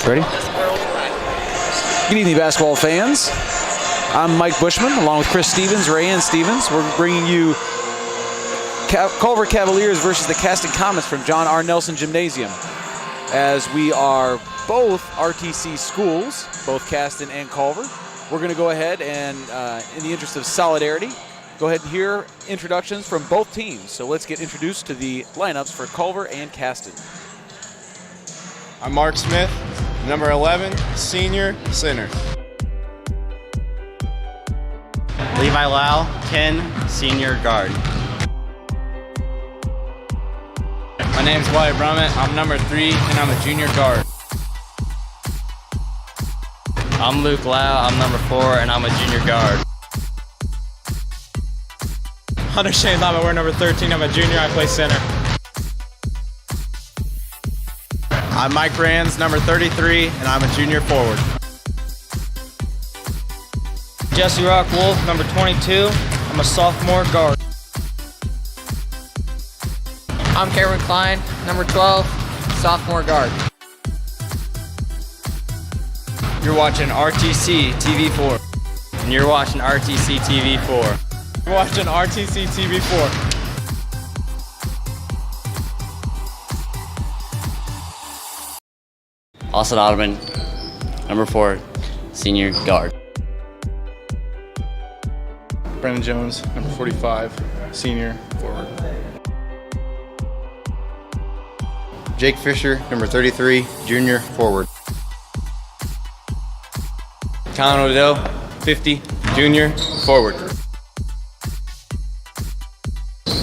Ready? Good evening, basketball fans. I'm Mike Bushman, along with Chris Stevens, Rayanne Stevens. We're bringing you Culver Cavaliers versus the Caston Comets from John R. Nelson Gymnasium. As we are both RTC schools, both Caston and Culver, we're going to go ahead and, in the interest of solidarity, go ahead and hear introductions from both teams. So let's get introduced to the lineups for Culver and Caston. I'm Mark Smith, number 11, senior, center. Levi Lau, 10, senior guard. My name's Wyatt Brummett. I'm number 3, and I'm a junior guard. I'm Luke Lau. I'm number 4, and I'm a junior guard. Hunter Shane Lama, we're number 13. I'm a junior. I play center. I'm Mike Rands, number 33, and I'm a junior forward. Jesse Rock Wolf, number 22. I'm a sophomore guard. I'm Cameron Klein, number 12, sophomore guard. You're watching RTC TV4. And you're watching RTC TV4. You're watching RTC TV4. Austin Ottoman, number 4, senior guard. Brandon Jones, number 45, senior forward. Jake Fisher, number 33, junior forward. Colin Odell, 50, junior forward.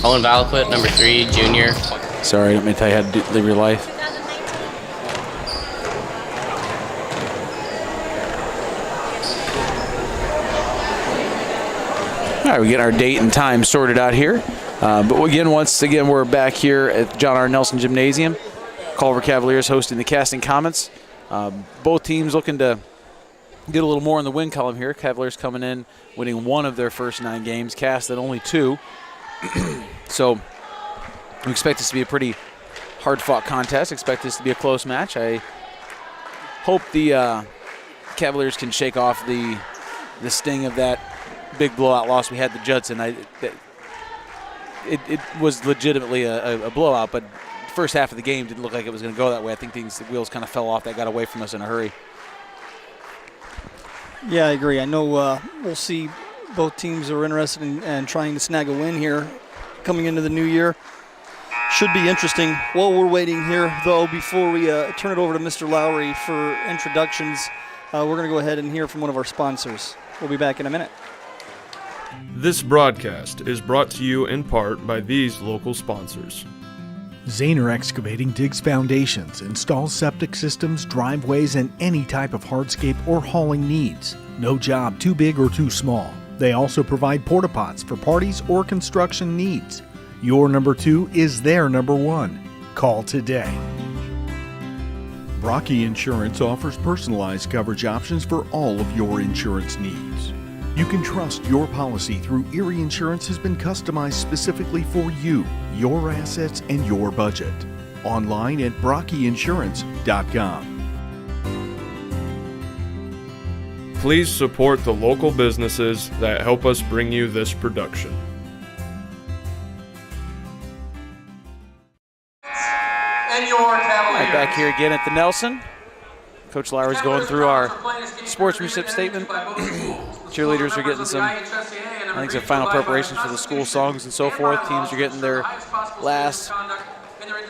Owen Valaquit, number 3, junior. Sorry, I didn't mean to tell you how to live your life. All right, we get our date and time sorted out here. But again, once again, we're back here at John R. Nelson Gymnasium. Culver Cavaliers hosting the Caston Comets. Both teams looking to get a little more in the win column here. Cavaliers coming in, winning 1 of their first 9 games. Caston only 2. So we expect this to be a pretty hard-fought contest. Expect this to be a close match. I hope the Cavaliers can shake off the sting of that big blowout loss we had to Judson. It was legitimately a blowout, but the first half of the game didn't look like it was going to go that way. I think the wheels kind of fell off. That got away from us in a hurry. Yeah, I agree. I know we'll see both teams are interested in trying to snag a win here coming into the new year. Should be interesting. While we're waiting here, though, before we turn it over to Mr. Lowry for introductions, we're going to go ahead and hear from one of our sponsors. We'll be back in a minute. This broadcast is brought to you in part by these local sponsors. Zahner Excavating digs foundations, installs septic systems, driveways, and any type of hardscape or hauling needs. No job too big or too small. They also provide porta pots for parties or construction needs. Your number 2 is their number 1. Call today. Brocky Insurance offers personalized coverage options for all of your insurance needs. You can trust your policy through Erie Insurance has been customized specifically for you, your assets, and your budget. Online at brockyinsurance.com. Please support the local businesses that help us bring you this production. Right back here again at the Nelson. Coach Lowry's going through our sportsmanship statement. Cheerleaders are getting some final preparations for the school songs and so forth. Teams are getting their last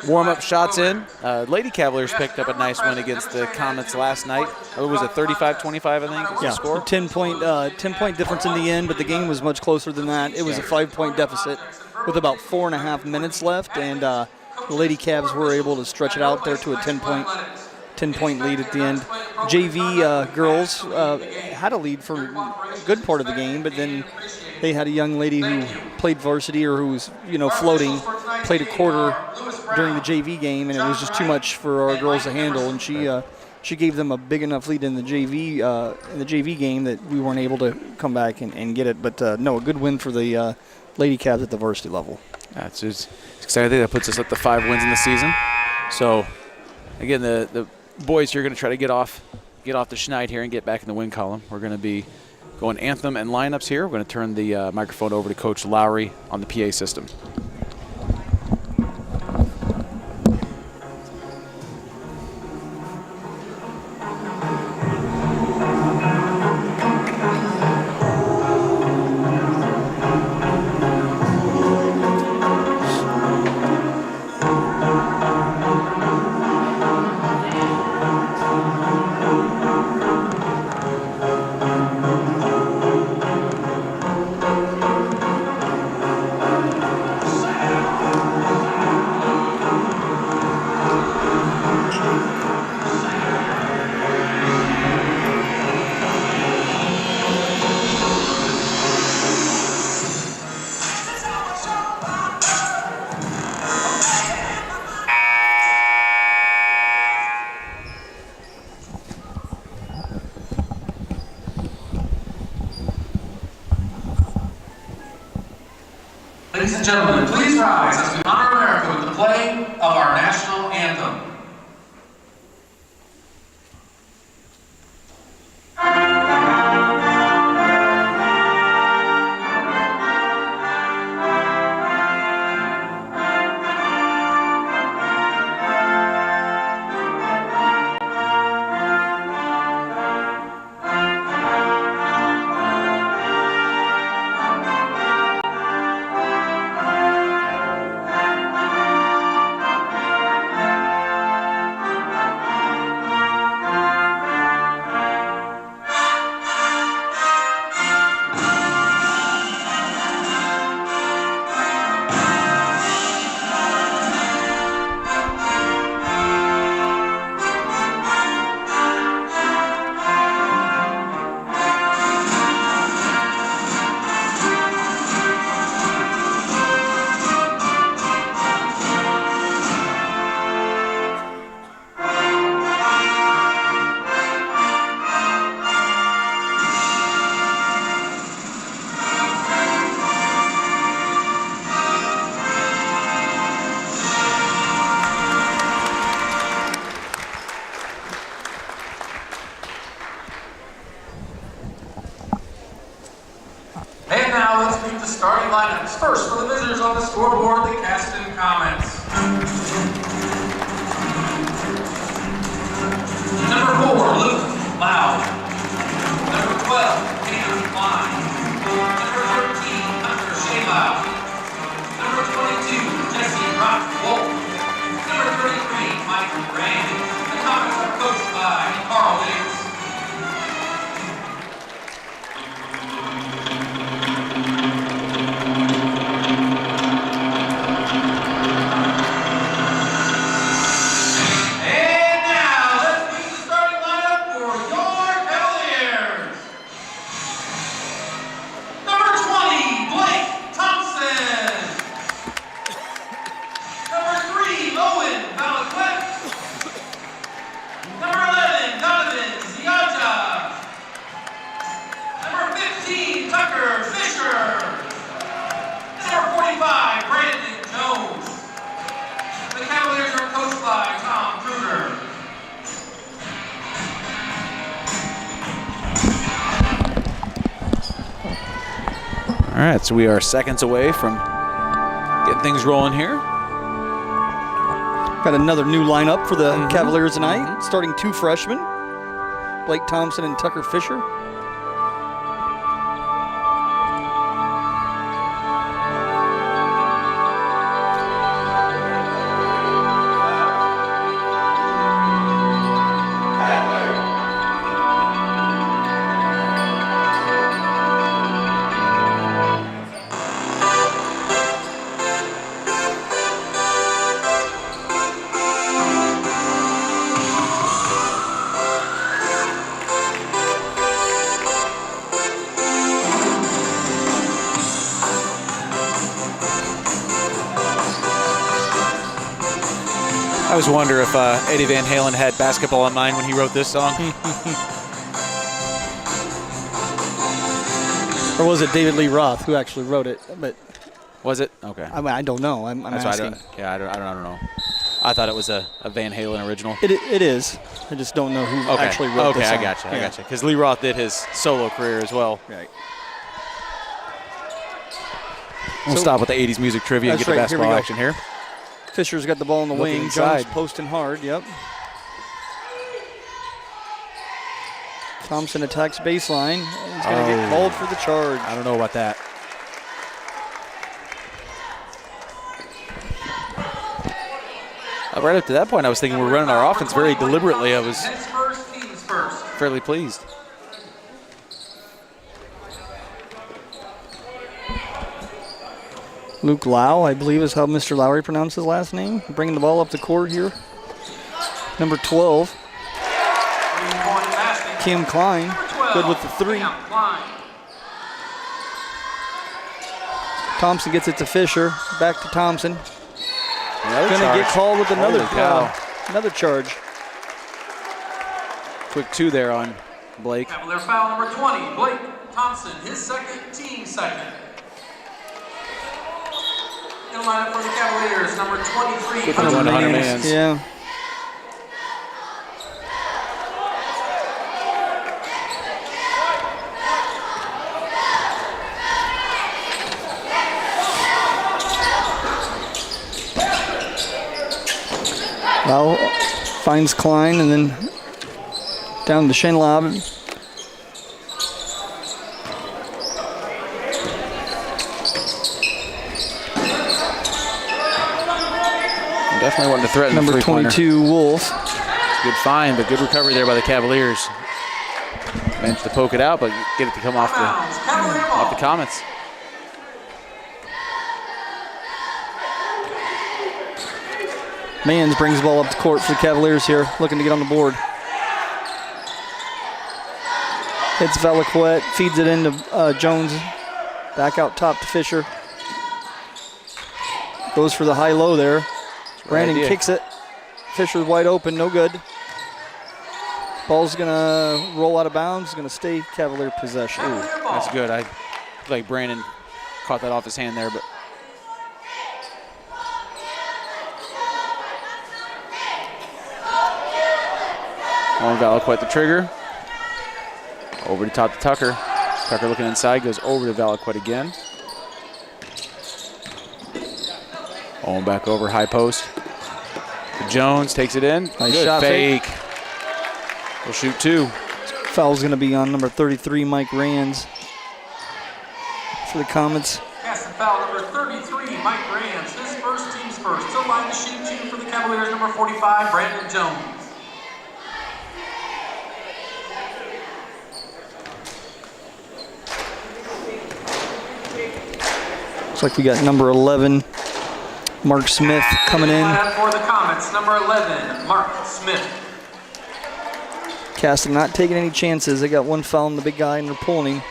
warm-up shots in. Lady Cavaliers picked up a nice win against the Comets last night. Or was it 35-25, I think, was the score? 10-point difference in the end, but the game was much closer than that. It was a 5-point deficit with about 4.5 minutes left, and the Lady Cavs were able to stretch it out there to a 10-point lead at the end. JV girls had a lead for a good part of the game, but then they had a young lady who played varsity or who was, floating, played a quarter during the JV game, and it was just too much for our girls to handle. And she gave them a big enough lead in the JV game that we weren't able to come back and get it. But no, a good win for the Lady Cavs at the varsity level. It's exciting. I think that puts us at the 5 wins in the season. So again, the boys here are going to try to get off the schneid here and get back in the win column. We're going to be going anthem and lineups here. We're going to turn the microphone over to Coach Lowry on the PA system. Ladies and gentlemen, please rise as we honor America with the playing of our national anthem. And now let's meet the starting lineups. First, for the visitors on the scoreboard, the Caston comments. Number 4, Luke Loud. Number 12, Peter Klein. Number 13, Hunter Shaylow. Number 22, Jesse Rock Wolf. Number 33, Mike Rand. The comments are coached by Carl Williams. All right, so we are seconds away from getting things rolling here. Got another new lineup for the Cavaliers tonight. Starting 2 freshmen, Blake Thompson and Tucker Fisher. I always wonder if Eddie Van Halen had basketball in mind when he wrote this song. Or was it David Lee Roth who actually wrote it? But was it? Okay. I mean, I don't know. I'm That's asking. I don't know. I thought it was a Van Halen original. It is. I just don't know who actually wrote this song. I gotcha. Because Lee Roth did his solo career as well. Right. We'll stop with the 80s music trivia and get the basketball action here. Fisher's got the ball in the wing. Inside. Jones posting hard. Yep. Thompson attacks baseline. He's going to get called for the charge. I don't know about that. Right up to that point, I was thinking we're running our offense very deliberately. I was fairly pleased. Luke Lau, I believe is how Mr. Lowry pronounced his last name. Bringing the ball up the court here. Number 12. Kim Klein, good with the 3. Thompson gets it to Fisher. Back to Thompson. Going to get called with another charge. Quick 2 there on Blake. Cavalier foul number 20, Blake Thompson, his second, team second. In the lineup for the Cavaliers, number 23, Hunter Mans. Yeah. Lau finds Klein and then down to Shenlob. Definitely wanting to threaten number the 22, Wolf. Good find, but good recovery there by the Cavaliers. Managed to poke it out, but get it to come off the Comets. Mans brings the ball up the court for the Cavaliers here, looking to get on the board. Hits Velaquette, feeds it into Jones. Back out top to Fisher. Goes for the high-low there. Brandon kicks it. Fisher's wide open, no good. Ball's going to roll out of bounds, going to stay Cavalier possession. Ooh, that's good. I feel like Brandon caught that off his hand there, but on Velaquette the trigger. Over the top to Tucker. Tucker looking inside, goes over to Velaquette again. Owen back over, high post. Jones takes it in. Nice good shot fake. We'll shoot 2. Foul's going to be on number 33, Mike Rands, for the Comets. Caston foul number 33, Mike Rands, his first, team's first. Still line to shoot 2 for the Cavaliers, number 45, Brandon Jones. Looks like we got number 11, Mark Smith, coming in. For the Comets, number 11, Mark Smith. Caston not taking any chances. They got one foul on the big guy and they're pulling him.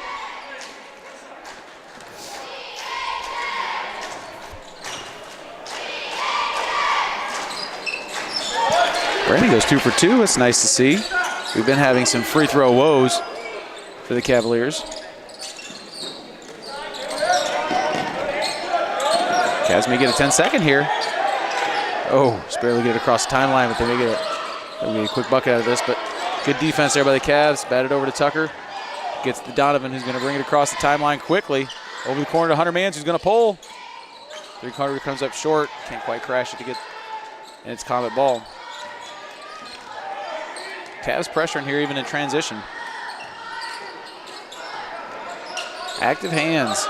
Brandon goes 2 for 2. It's nice to see. We've been having some free throw woes for the Cavaliers. Cavs may get a 10-second here. Oh, just barely get it across the timeline, but they may get a quick bucket out of this. But good defense there by the Cavs. Batted over to Tucker. Gets to Donovan, who's going to bring it across the timeline quickly. Over the corner to Hunter Mans, who's going to pull. 3-quarter comes up short. Can't quite crash it to get, and it's Comet ball. Cavs pressuring here even in transition. Active hands.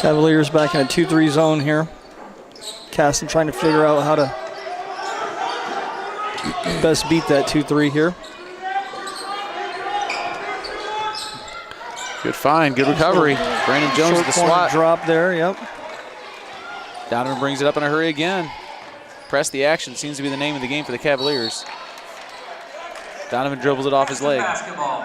Cavaliers back in a 2-3 zone here. Caston trying to figure out how to best beat that 2-3 here. Good find, good recovery. Brandon Jones with the swat. Drop there, yep. Donovan brings it up in a hurry again. Press the action seems to be the name of the game for the Cavaliers. Donovan dribbles it off his leg. Basketball.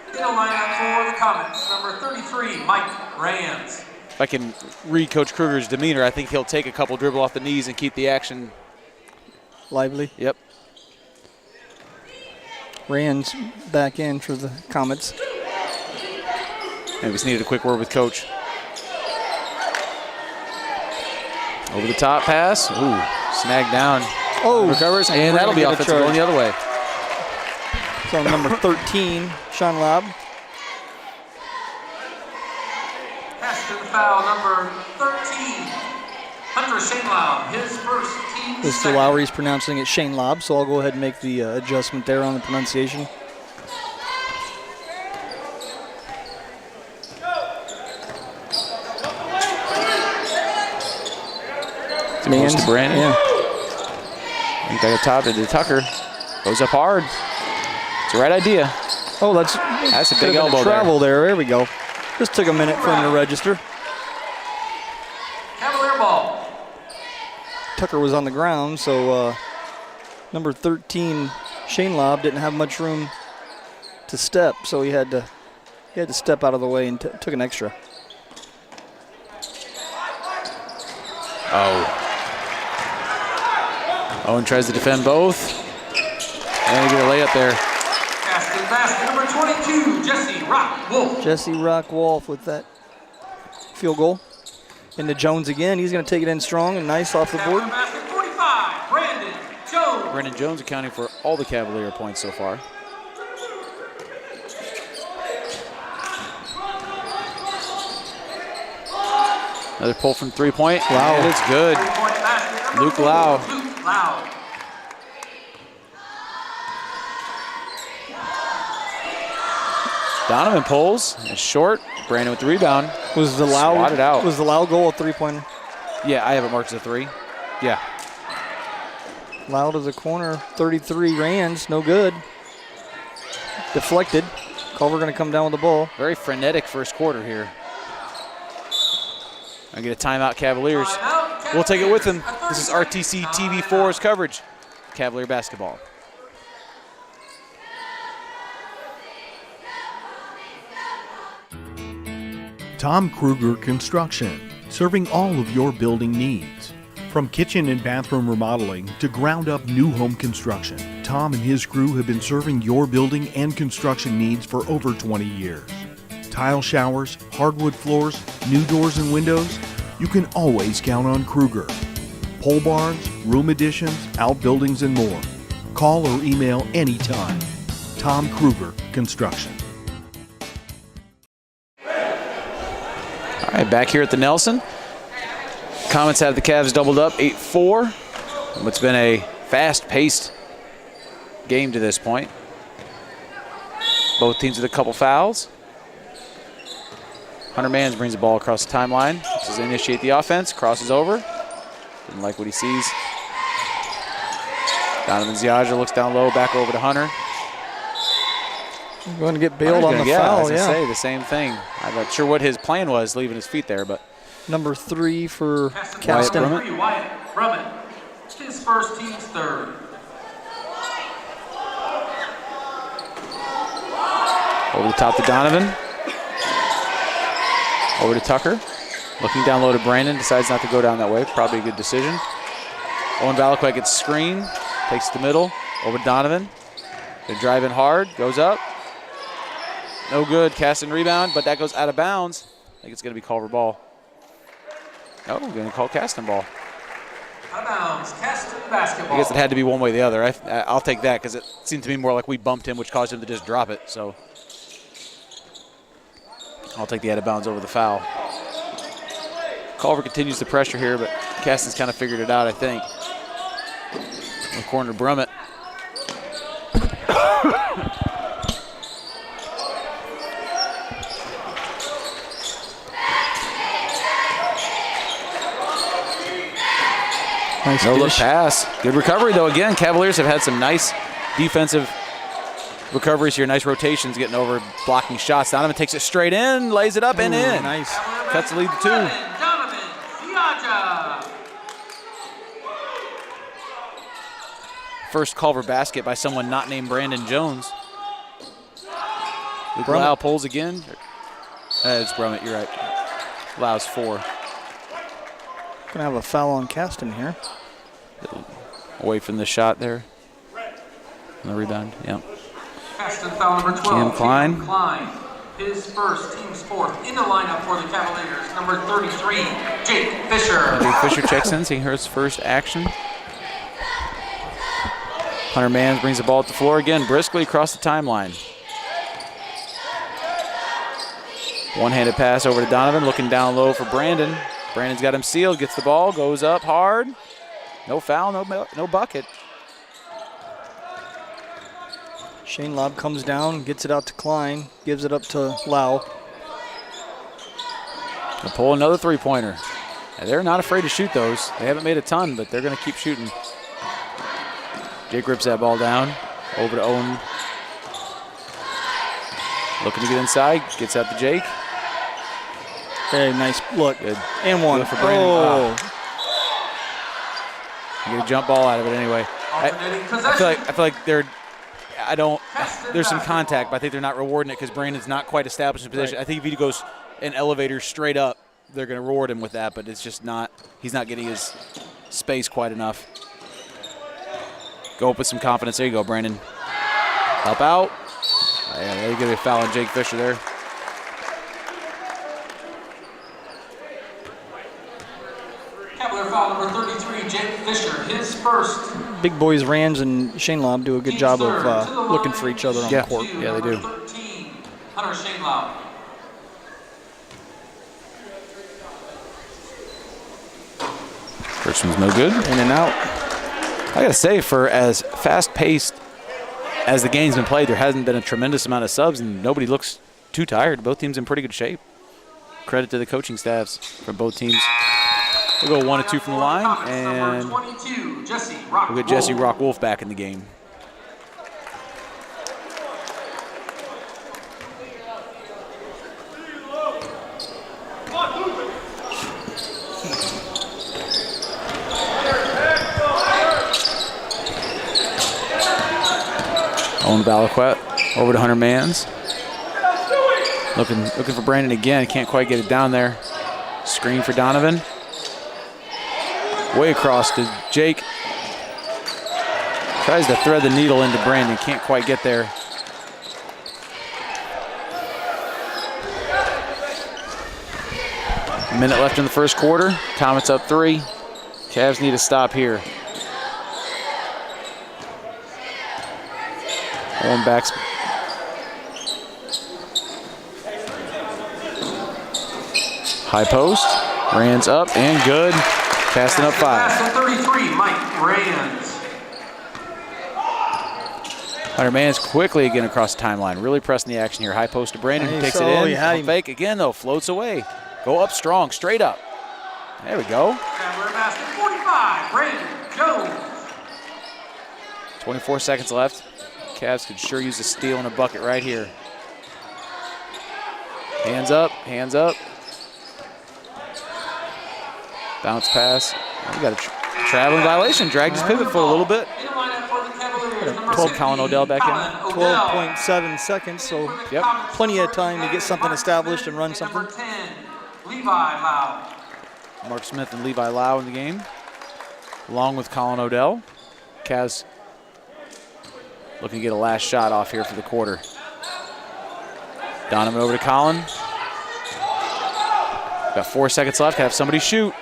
In the lineup for the Comets, number 33, Mike Rands. If I can read Coach Kruger's demeanor, I think he'll take a couple dribble off the knees and keep the action lively. Yep. Rands back in for the Comets. Maybe just needed a quick word with coach. Over the top pass. Ooh, snagged down. Oh, recovers, and and we're that'll be gonna get a offensive going charge. the other way. So number 13, Sean Laub. Caston foul number 13. Hunter Shanelau, his first team. Mr. second. Lowry's pronouncing it Shane Laub, so I'll go ahead and make the adjustment there on the pronunciation. Goes to Brandon. Yeah. Got a top to Tucker. Goes up hard. It's the right idea. Oh, that's a could big have been elbow travel there. There we go. Just took a minute for him to register. Cavalier ball. Tucker was on the ground, so number 13, Shane Laub, didn't have much room to step, so he had to step out of the way and took an extra. Oh. Owen tries to defend both. And he get a layup there. Caston basket number 22, Jesse Rock Wolf. Jesse Rock Wolf with that field goal. Into Jones again. He's going to take it in strong and nice off the board. Basket 45, Brandon Jones. Brandon Jones accounting for all the Cavalier points so far. Another pull from three-point. Wow. And it's good. Luke Lau. Luke Lau. Donovan pulls. It's short. Brandon with the rebound. Was the Lau Swatted out. Was the Lau goal a three-pointer? Yeah, I have it marked as a three. Yeah. Lau to the corner. 33 Rands. No good. Deflected. Culver going to come down with the ball. Very frenetic first quarter here. I get a timeout, Cavaliers. We'll take it with them. This is RTC TV4's coverage. Cavalier basketball. Tom Kruger Construction, serving all of your building needs. From kitchen and bathroom remodeling to ground-up new home construction, Tom and his crew have been serving your building and construction needs for over 20 years. Tile showers, hardwood floors, new doors and windows, you can always count on Kruger. Pole barns, room additions, outbuildings, and more. Call or email anytime. Tom Kruger Construction. All right, back here at the Nelson. Comets have the Cavs doubled up 8-4. What's been a fast-paced game to this point. Both teams with a couple fouls. Hunter Mans brings the ball across the timeline. Does initiate the offense, crosses over. Didn't like what he sees. Donovan Ziaja looks down low, back over to Hunter. Going to get bailed on the I foul, was gonna yeah. say the same thing. I'm not sure what his plan was leaving his feet there, but. Number 3 for Caston Caston. number 3, Wyatt Brummett. His first team's third. Over the top to Donovan. Over to Tucker. Looking down low to Brandon. Decides not to go down that way. Probably a good decision. Owen Valaquek gets screen. Takes the middle. Over to Donovan. They drive in hard. Goes up. No good. Caston rebound, but that goes out of bounds. I think it's going to be Culver ball. Oh, we're going to call Caston ball. Out of bounds, Caston basketball. I guess it had to be one way or the other. I'll take that because it seemed to me more like we bumped him, which caused him to just drop it. So I'll take the out of bounds over the foul. Culver continues the pressure here, but Caston's kind of figured it out, I think. In the corner, Brummett. Nice No look dish. pass. Good recovery, though. Again, Cavaliers have had some nice defensive recoveries here. Nice rotations getting over, blocking shots. Donovan takes it straight in, lays it up and in. Nice. Cuts the lead to 2. Donovan Ziaja. First Culver basket by someone not named Brandon Jones. Luke Brummett. Lau pulls again. It's Brummett, you're right. Lau's 4. Going to have a foul on Caston here. Away from the shot there. And the rebound, yeah. Caston foul number 12. Cam Klein. Klein. his first, team's fourth. In the lineup for the Cavaliers, number 33, Jake Fisher. Jake Fisher checks in, seeing his first action. Hunter Mans brings the ball at the floor again, briskly across the timeline. One-handed pass over to Donovan, looking down low for Brandon. Brandon's got him sealed, gets the ball, goes up hard. No foul, no bucket. Shane Lobb comes down, gets it out to Klein, gives it up to Lau. They'll pull another three-pointer. And they're not afraid to shoot those. They haven't made a ton, but they're going to keep shooting. Jake rips that ball down. Over to Owen. Looking to get inside. Gets out to Jake. Very nice look. Good. And one. Good for Brandon. You get a jump ball out of it anyway. I feel like there's some contact, but I think they're not rewarding it because Brandon's not quite established in position. Right. I think if he goes an elevator straight up, they're going to reward him with that, but it's just not, he's not getting his space quite enough. Go up with some confidence. There you go, Brandon. Help out. Yeah, they're going to be a foul on Jake Fisher there. Cavalier foul number 33, Jake Fisher, his first. Big boys Rands and Shane Lobb do a good job of looking for each other on the court. Yeah, they do. 13, Hunter Shane Lobb. First one's no good. In and out. I got to say, for as fast-paced as the game's been played, there hasn't been a tremendous amount of subs, and nobody looks too tired. Both teams in pretty good shape. Credit to the coaching staffs from both teams. We'll go 1 or 2 from the line, and we'll get Jesse Rock Wolf back in the game. Owen Valaquette over to Hunter Mans. Looking for Brandon again. Can't quite get it down there. Screen for Donovan. Way across to Jake. Tries to thread the needle into Brandon. Can't quite get there. A minute left in the first quarter. Comets up 3. Cavs need to stop here. Owen backs. High post. Rands up and good. Caston up 5. 33, Mike Rands. Hunter Mans quickly again across the timeline. Really pressing the action here. High post to Brandon. He takes it in. Fake again though. Floats away. Go up strong. Straight up. There we go. 45, Brandon Jones. 24 seconds left. Cavs could sure use a steal and a bucket right here. Hands up. Hands up. Bounce pass. We got a traveling violation. Dragged his pivot foot a little bit. 12 Colin Odell back in. 12.7 seconds, so plenty of time to get something established and run something. Number 10, Levi Lau. Mark Smith and Levi Lau in the game, along with Colin Odell. Cavs looking to get a last shot off here for the quarter. Donovan over to Colin. Got 4 seconds left. Have somebody shoot.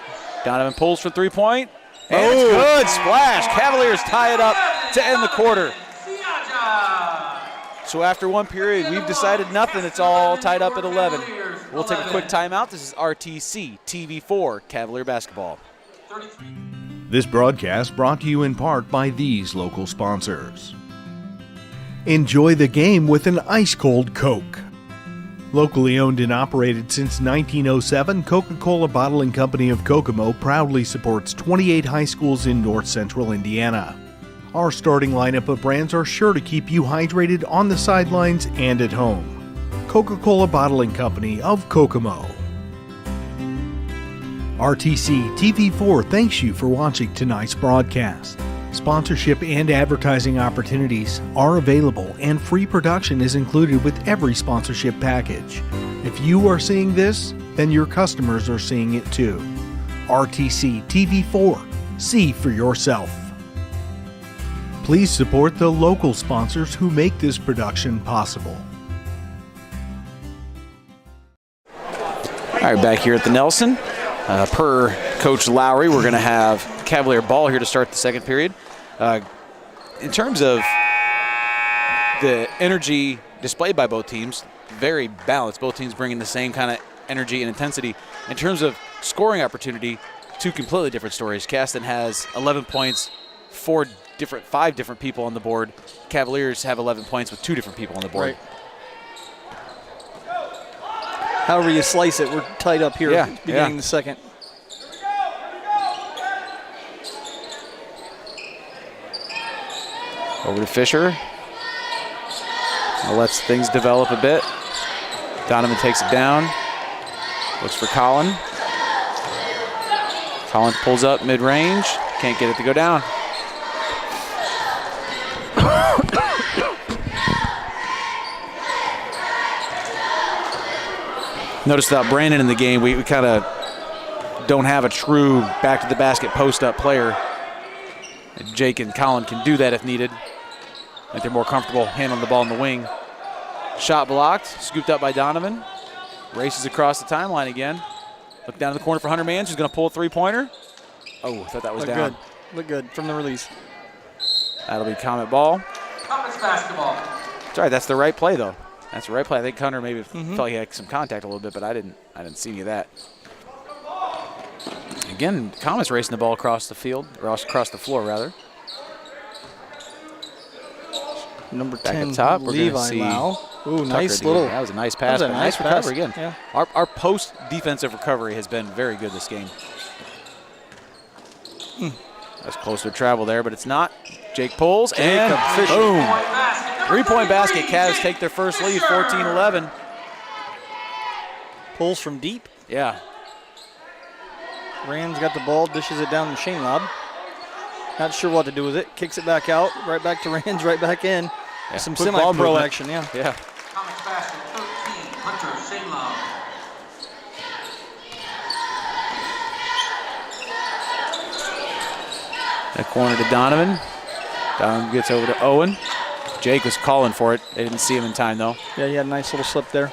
Donovan pulls for 3-point. And it's good. Splash. Cavaliers tie it up to end the quarter. So after one period, we've decided nothing. It's all tied up at 11. We'll take a quick timeout. This is RTC TV4 Cavalier Basketball. This broadcast brought to you in part by these local sponsors. Enjoy the game with an ice-cold Coke. Locally owned and operated since 1907, Coca-Cola Bottling Company of Kokomo proudly supports 28 high schools in north central Indiana. Our starting lineup of brands are sure to keep you hydrated on the sidelines and at home. Coca-Cola Bottling Company of Kokomo. RTC TV4 thanks you for watching tonight's broadcast. Sponsorship and advertising opportunities are available, and free production is included with every sponsorship package. If you are seeing this, then your customers are seeing it too. RTC TV4. See for yourself. Please support the local sponsors who make this production possible. All right, back here at the Nelson. Per Coach Lowry, we're going to have Cavalier ball here to start the second period. In terms of the energy displayed by both teams, very balanced. Both teams bringing the same kind of energy and intensity. In terms of scoring opportunity, two completely different stories. Caston has 11 points, 5 different people on the board. Cavaliers have 11 points with 2 different people on the board. Right. However you slice it, we're tied up here beginning the second. Over to Fisher. Lets things develop a bit. Donovan takes it down. Looks for Colin. Colin pulls up mid-range. Can't get it to go down. Notice without Brandon in the game, we kind of don't have a true back-to-the-basket post-up player. And Jake and Colin can do that if needed. I think they're more comfortable handling the ball in the wing. Shot blocked, scooped up by Donovan. Races across the timeline again. Look down in the corner for Hunter Mans, who's going to pull a three-pointer. Oh, I thought that was down. Look good from the release. That'll be Comet ball. Comets basketball. It's all right, that's the right play, though. That's the right play. I think Hunter maybe felt he had some contact a little bit, but I didn't see any of that. Again, Comet's racing the ball across the field, or across the floor, rather. Number Back 10, up top, we're Levi going to see Lau. Ooh, Tucker nice do little. That was a nice pass. That was a nice recovery pass. again. Yeah. Our post defensive recovery has been very good this game. That's close to travel there, but it's not. Jake pulls, and boom. 3-point basket. Cavs take their first lead, 14-11. Pulls from deep. Yeah. Rand's got the ball, dishes it down to Shane Lob. Not sure what to do with it. Kicks it back out, right back to Rand's, right back in. Yeah. Some Quick semi-pro ball movement. action, yeah. Yeah. Comets basket 13. Hunter Shalom. That corner to Donovan. Donovan gets over to Owen. Jake was calling for it. They didn't see him in time, though. Yeah, he had a nice little slip there.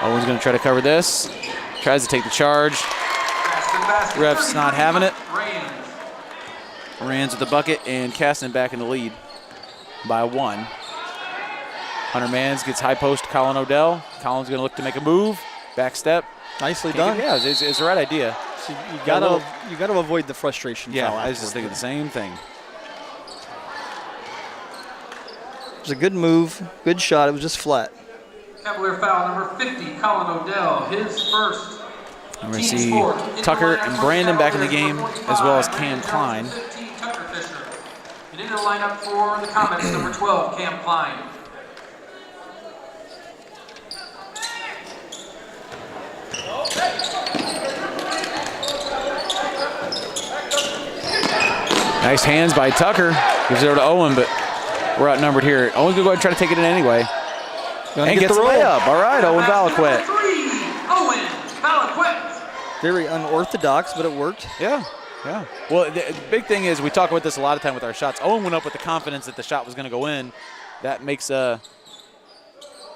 Owen's going to try to cover this. Tries to take the charge. Ref's not having it. Rands with the bucket, and Caston back in the lead by 1. Hunter Mans gets high post to Colin Odell. Colin's going to look to make a move. Back step. Nicely done. Yeah, it's the right idea. So you gotta avoid the frustration. Yeah, foul I was just afterward. thinking the same thing. It was a good move, good shot. It was just flat. Cavalier foul number 50, Colin Odell, his first. And we're going to see Tucker and Brandon back in the game, as well as Cam Klein. 15, Tucker Fisher. And into the lineup for the Comets, number 12, Cam Klein. Nice hands by Tucker. Gives it over to Owen, but we're outnumbered here. Owen's going to go ahead and try to take it in anyway. And gets the layup. All right, Owen Valaquette. Owen Valaquette. Very unorthodox, but it worked. Yeah. Well, the big thing is we talk about this a lot of time with our shots. Owen went up with the confidence that the shot was going to go in. That makes a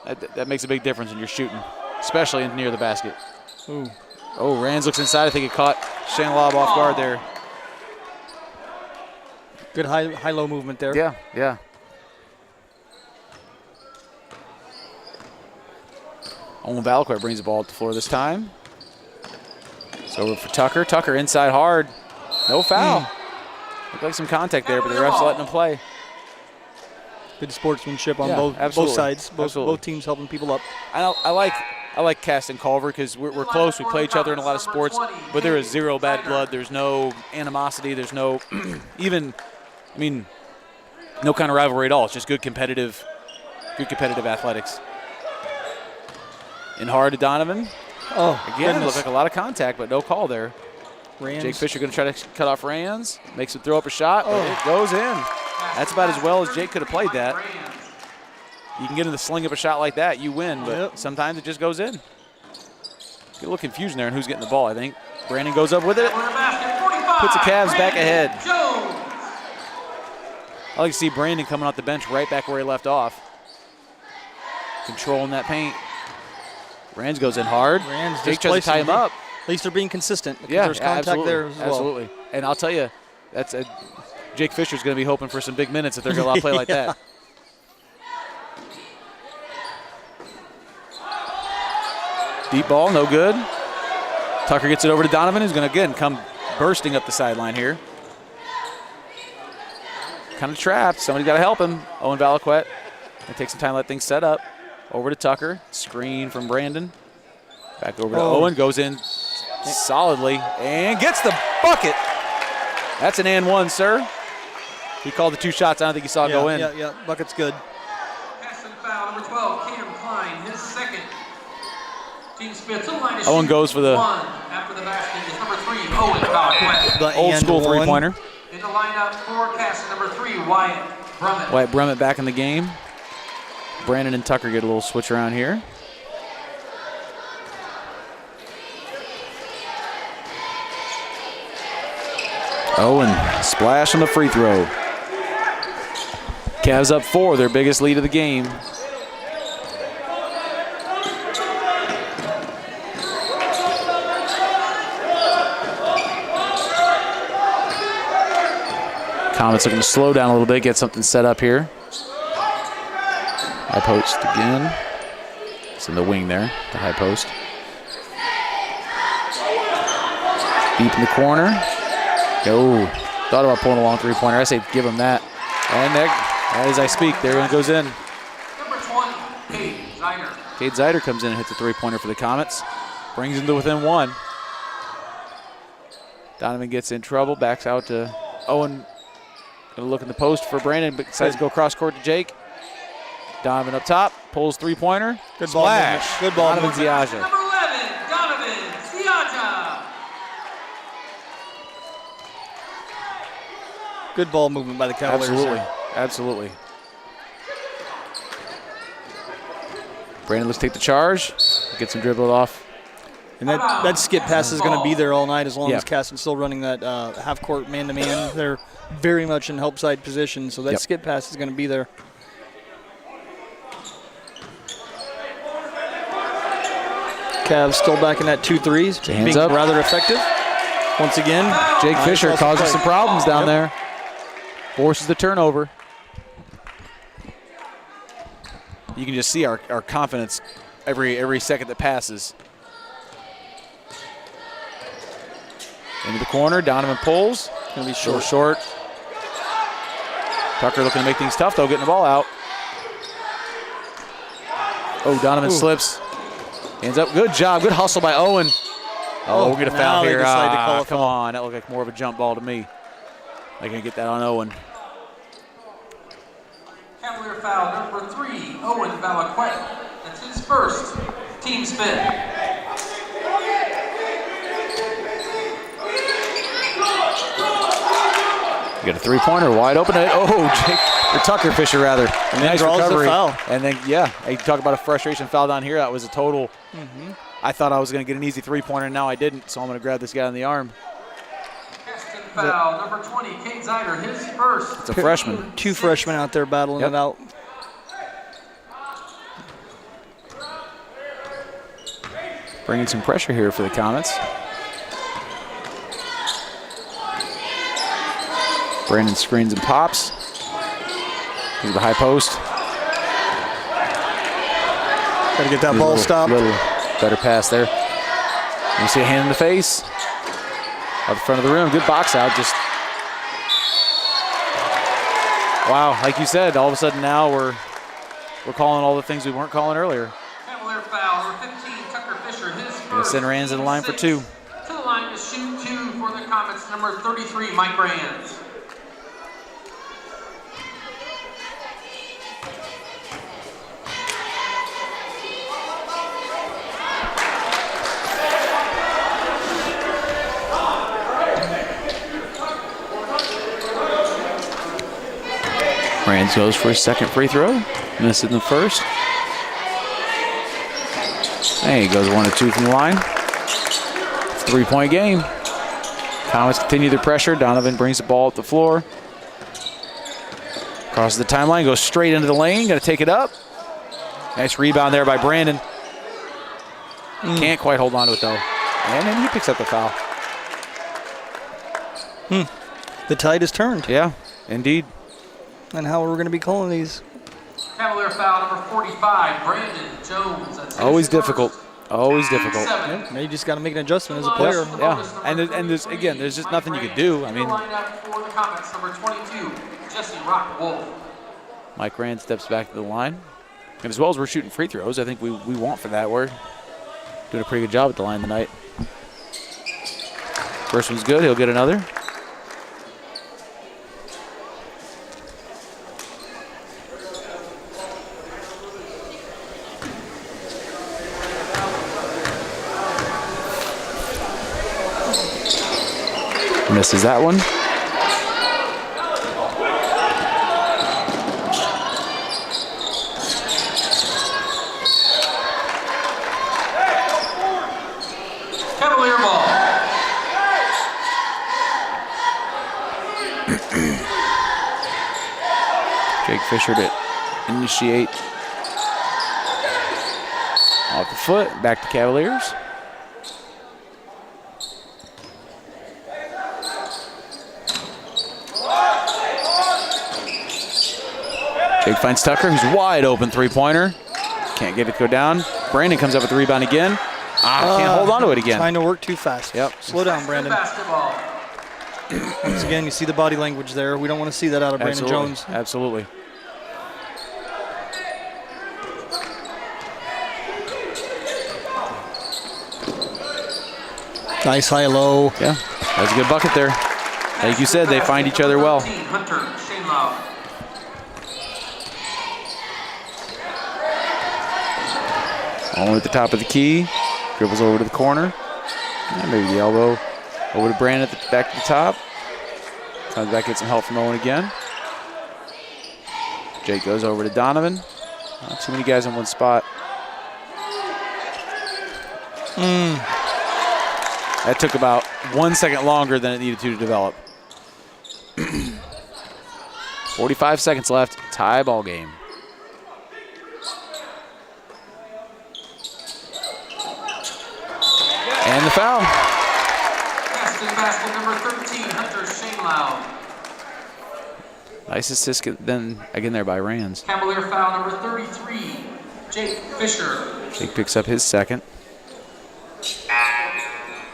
big difference when you're shooting, especially near the basket. Ooh. Oh, Rands looks inside. I think he caught Shane Lob off guard there. Good high-low movement there. Yeah. Owen Valaquette brings the ball up the floor this time. It's over for Tucker. Tucker inside hard. No foul. Looked like some contact there, but the ref's letting him play. Good sportsmanship on both sides. Both teams helping people up. I like Caston Culver because we're close. We play each other in a lot of sports, but there is zero bad blood. There's no animosity. There's no no kind of rivalry at all. It's just good competitive athletics. And hard to Donovan. Oh, again, goodness. looked like a lot of contact, but no call there. Rands. Jake Fisher going to try to cut off Rands. Makes him throw up a shot. But it goes in. That's about as well as Jake could have played that. You can get in the sling of a shot like that, you win, but sometimes it just goes in. Get a little confusion there on who's getting the ball, I think. Brandon goes up with it. Puts the Cavs back ahead. I like to see Brandon coming off the bench right back where he left off. controlling that paint. Rands goes in hard. Rands Jake tries to tie him up. At least they're being consistent. Because Yeah, there's contact absolutely. there as well. Absolutely. And I'll tell you, that's Jake Fisher's going to be hoping for some big minutes if they're going to play like that. Deep ball, no good. Tucker gets it over to Donovan, who's going to, again, come bursting up the sideline here. Kind of trapped. Somebody got to help him. Owen Valaquette. It takes some time to let things set up. Over to Tucker. Screen from Brandon. Back over to Owen. Goes in solidly and gets the bucket. That's an and one, sir. He called the 2 shots. I don't think he saw it go in. Yeah. Bucket's good. Caston foul, number 12, Cam Klein, his second. Team spin to the line to Owen shoot. goes for the one after the basket is number 3, Owen Valaquette. The old school and one. three-pointer. In the lineup for Caston, number 3, Wyatt Brummett. Wyatt Brummett back in the game. Brandon and Tucker get a little switch around here. Owen, splash on the free throw. Cavs up 4, their biggest lead of the game. Comets looking to slow down a little bit, get something set up here. High post again. It's in the wing there, the high post. Deep in the corner. Oh, thought about pulling a long three-pointer. I say give him that. And there, as I speak, there it goes in. Number 20, Cade Zider. Cade Zider comes in and hits a three-pointer for the Comets. Brings him to within 1. Donovan gets in trouble, backs out to Owen. Gonna look in the post for Brandon, but decides to go cross court to Jake. Donovan up top, pulls three-pointer. Good ball movement. Splash. Good ball Donovan movement. Ziaja. Number 11, Donovan Ziaja. Good ball movement by the Cavaliers. Absolutely, there. absolutely. Brandon looks to take the charge, gets him dribbled off. And that skip pass is going to be there all night as long Yeah. as Caston's still running that half-court man-to-man. They're very much in help side position, so that skip pass is going to be there. Cavs still back in that 2 threes, Hands being up. rather effective. Once again, Jake Fisher cross causes play. some problems down Yep. there. Forces the turnover. You can just see our confidence every second that passes. Into the corner, Donovan pulls. Going to be Short, short. short. Tucker looking to make things tough, though, getting the ball out. Oh, Donovan slips. Hands up. Good job. Good hustle by Owen. Oh, we're going to now foul they here. decide to call a Come foul. on. That looked like more of a jump ball to me. They're going to get that on Owen. Cavalier foul, number 3, Owen Valaquette. That's his first. Team spin. You got a three-pointer wide open. Jake, or Tucker Fisher, rather. And then Nice draws the recovery. foul. And then, you talk about a frustration foul down here. That was a total. I thought I was going to get an easy three-pointer, and now I didn't, so I'm going to grab this guy in the arm. Caston foul, number 20, Cade Zider, his first. It's a freshman. 2 freshmen out there battling it out. Bringing some pressure here for the Comets. Brandon screens and pops. To the high post. Got to get that ball stopped. Little better pass there. You see a hand in the face. Out the front of the rim. Good box out. Just wow, like you said, all of a sudden now we're calling all the things we weren't calling earlier. Cavalier foul, number 15, Tucker Fisher, his Gonna first. send Rands to the line for 2. To the line to shoot 2 for the Comets, number 33, Mike Rands. Rands goes for his second free throw. Missed it in the first. Hey, he goes 1 of 2 from the line. It's a 3-point game. Comets continue their pressure. Donovan brings the ball up the floor. Crosses the timeline, goes straight into the lane. Got to take it up. Nice rebound there by Brandon. Can't quite hold on to it, though. And then he picks up the foul. The tide has turned. Yeah, indeed. And how are we going to be calling these? Cavalier foul number 45, Brandon Jones. That's Always his difficult. first. Always difficult. Seven. Now you just got to make an adjustment as a player. Yeah, and there's again, there's just nothing you could do. I mean, Lineup for the Comets, number 22, Jesse Rock Wolf. Mike Rand steps back to the line. And as well as we're shooting free throws, I think we want for that. We're doing a pretty good job at the line tonight. First one's good. He'll get another. Misses that one. Cavalier ball. Jake Fisher to initiate. Off the foot, back to Cavaliers. Jake finds Tucker, who's wide open three-pointer. Can't get it to go down. Brandon comes up with the rebound again. Can't hold on to it again. Trying to work too fast. Yep. Slow down, Brandon. Basketball. Once again, you see the body language there. We don't want to see that out of Brandon Jones. Absolutely. Nice high-low. Yeah, that was a good bucket there. Like you said, they find each other well. Hunter Shanelau. Only at the top of the key. Dribbles over to the corner. And maybe the elbow. Over to Brandon at the back to the top. Comes back, get some help from Owen again. Jake goes over to Donovan. Not too many guys in one spot. That took about 1 second longer than it needed to develop. 45 seconds left. Tie ball game. And the foul. Caston basket number 13, Hunter Shanelau. Nice assist then again there by Rands. Cavalier foul number 33, Jake Fisher. Jake picks up his second.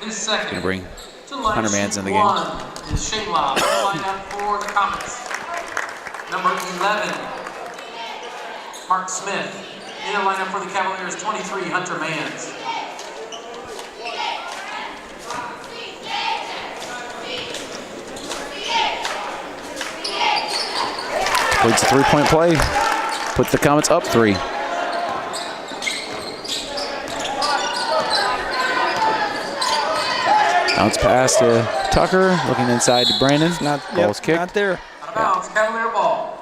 His second. Gonna bring To line Hunter Mans in the seat game. one is Shanelau. To line up for the Comets. Number 11, Mark Smith. In the lineup for the Cavaliers, 23, Hunter Mans. Completes the three-point play. Puts the Comets up 3. Bounce pass to Tucker. Looking inside to Brandon. Ball's kicked. Not there. Out of bounds, Cavalier ball.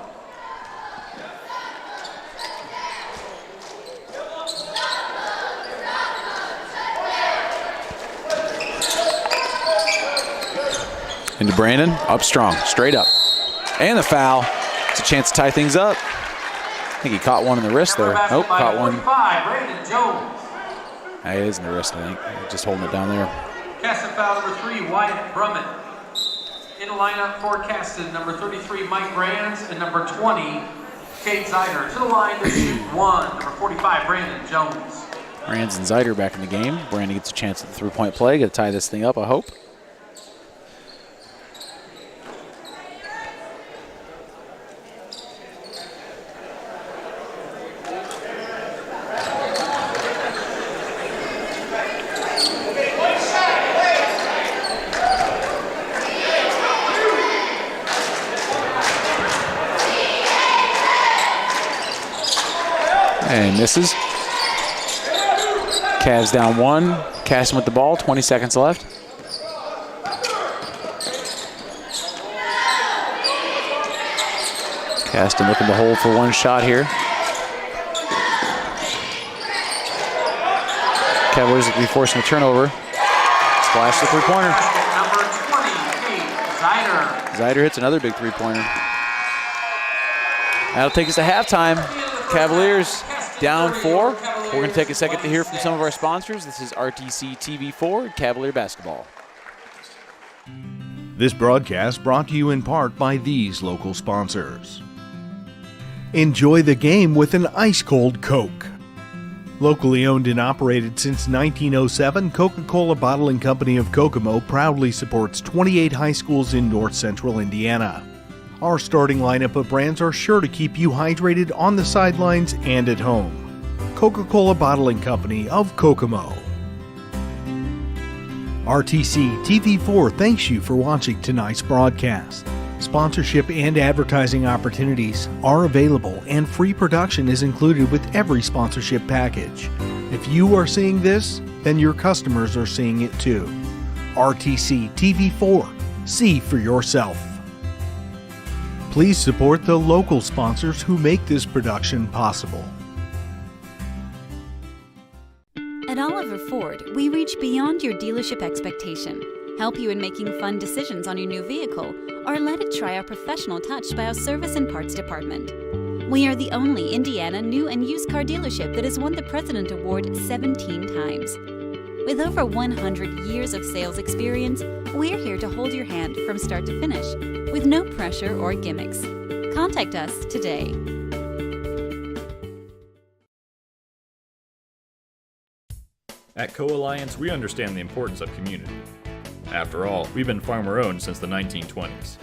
Into Brandon. Up strong. Straight up. And the foul. It's a chance to tie things up. I think he caught one in the wrist there. Nope, caught one. 45, Brandon Jones. It is in the wrist, I think. Just holding it down there. Caston foul number 3, Wyatt Brummett. In the lineup for Caston, number 33, Mike Rands, and number 20, Kate Zeider. To the line to shoot 1, number 45, Brandon Jones. Rands and Zeider back in the game. Brandon gets a chance at the three-point play. Got to tie this thing up, I hope. And misses. Cavs down 1. Caston with the ball. 20 seconds left. Caston looking to hold for one shot here. Cavaliers will be forcing a turnover. Splash the three-pointer. Number 20, Kate Zeider. Zeider hits another big three-pointer. That'll take us to halftime. Cavaliers down 4. We're going to take a second to hear from some of our sponsors. This is RTC TV4 Cavalier Basketball. This broadcast brought to you in part by these local sponsors. Enjoy the game with an ice-cold Coke. Locally owned and operated since 1907, Coca-Cola Bottling Company of Kokomo proudly supports 28 high schools in north central Indiana. Our starting lineup of brands are sure to keep you hydrated on the sidelines and at home. Coca-Cola Bottling Company of Kokomo. RTC TV4 thanks you for watching tonight's broadcast. Sponsorship and advertising opportunities are available, and free production is included with every sponsorship package. If you are seeing this, then your customers are seeing it too. RTC TV4. See for yourself. Please support the local sponsors who make this production possible. At Oliver Ford, we reach beyond your dealership expectation, help you in making fun decisions on your new vehicle, or let it try our professional touch by our service and parts department. We are the only Indiana new and used car dealership that has won the President Award 17 times. With over 100 years of sales experience, we're here to hold your hand from start to finish, with no pressure or gimmicks. Contact us today. At Co-Alliance, we understand the importance of community. After all, we've been farmer-owned since the 1920s.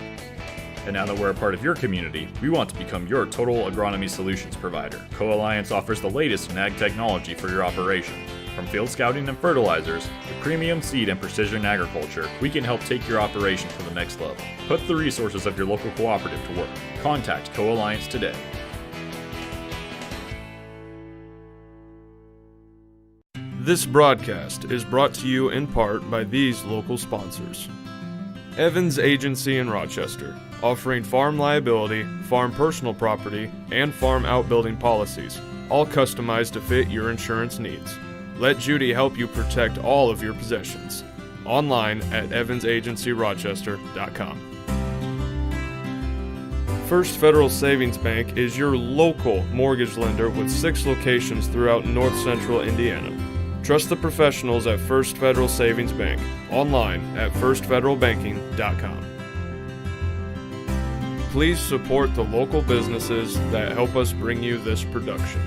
And now that we're a part of your community, we want to become your total agronomy solutions provider. Co-Alliance offers the latest in ag technology for your operation. From field scouting and fertilizers to premium seed and precision agriculture, we can help take your operation to the next level. Put the resources of your local cooperative to work. Contact Co-Alliance today. This broadcast is brought to you in part by these local sponsors. Evans Agency in Rochester, offering farm liability, farm personal property, and farm outbuilding policies, all customized to fit your insurance needs. Let Judy help you protect all of your possessions. Online at evansagencyrochester.com. First Federal Savings Bank is your local mortgage lender with 6 locations throughout north central Indiana. Trust the professionals at First Federal Savings Bank. Online at firstfederalbanking.com. Please support the local businesses that help us bring you this production.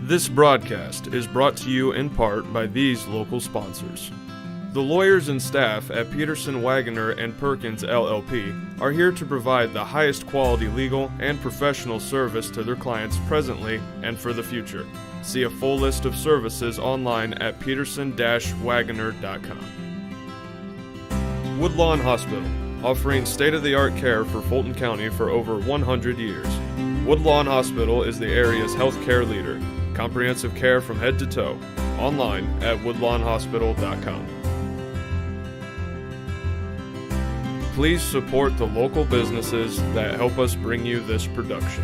This broadcast is brought to you in part by these local sponsors. The lawyers and staff at Peterson, Wagoner & Perkins LLP are here to provide the highest quality legal and professional service to their clients presently and for the future. See a full list of services online at peterson-wagoner.com. Woodlawn Hospital, offering state-of-the-art care for Fulton County for over 100 years. Woodlawn Hospital is the area's healthcare leader. Comprehensive care from head to toe. Online at woodlawnhospital.com. Please support the local businesses that help us bring you this production.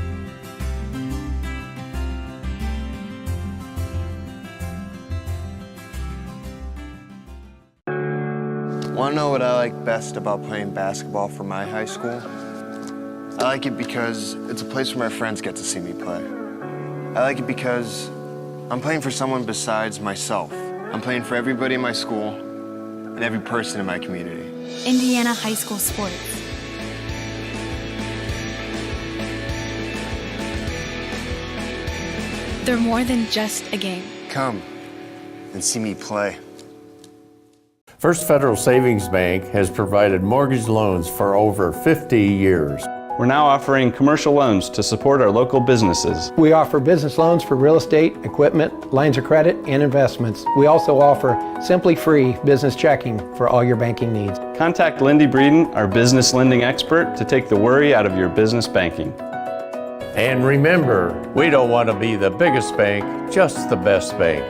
Want to know what I like best about playing basketball for my high school? I like it because it's a place where my friends get to see me play. I like it because I'm playing for someone besides myself. I'm playing for everybody in my school and every person in my community. Indiana High School Sports. They're more than just a game. Come and see me play. First Federal Savings Bank has provided mortgage loans for over 50 years. We're now offering commercial loans to support our local businesses. We offer business loans for real estate, equipment, lines of credit, and investments. We also offer Simply Free business checking for all your banking needs. Contact Lindy Breeden, our business lending expert, to take the worry out of your business banking. And remember, we don't want to be the biggest bank, just the best bank.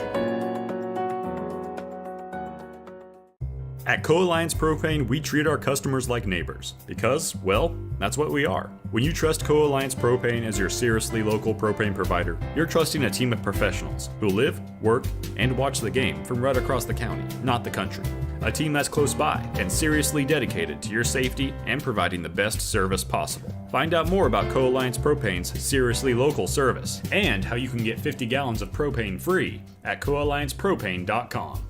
At Co-Alliance Propane, we treat our customers like neighbors because, well, that's what we are. When you trust Co-Alliance Propane as your seriously local propane provider, you're trusting a team of professionals who live, work, and watch the game from right across the county, not the country. A team that's close by and seriously dedicated to your safety and providing the best service possible. Find out more about Co-Alliance Propane's seriously local service and how you can get 50 gallons of propane free at coalliancepropane.com.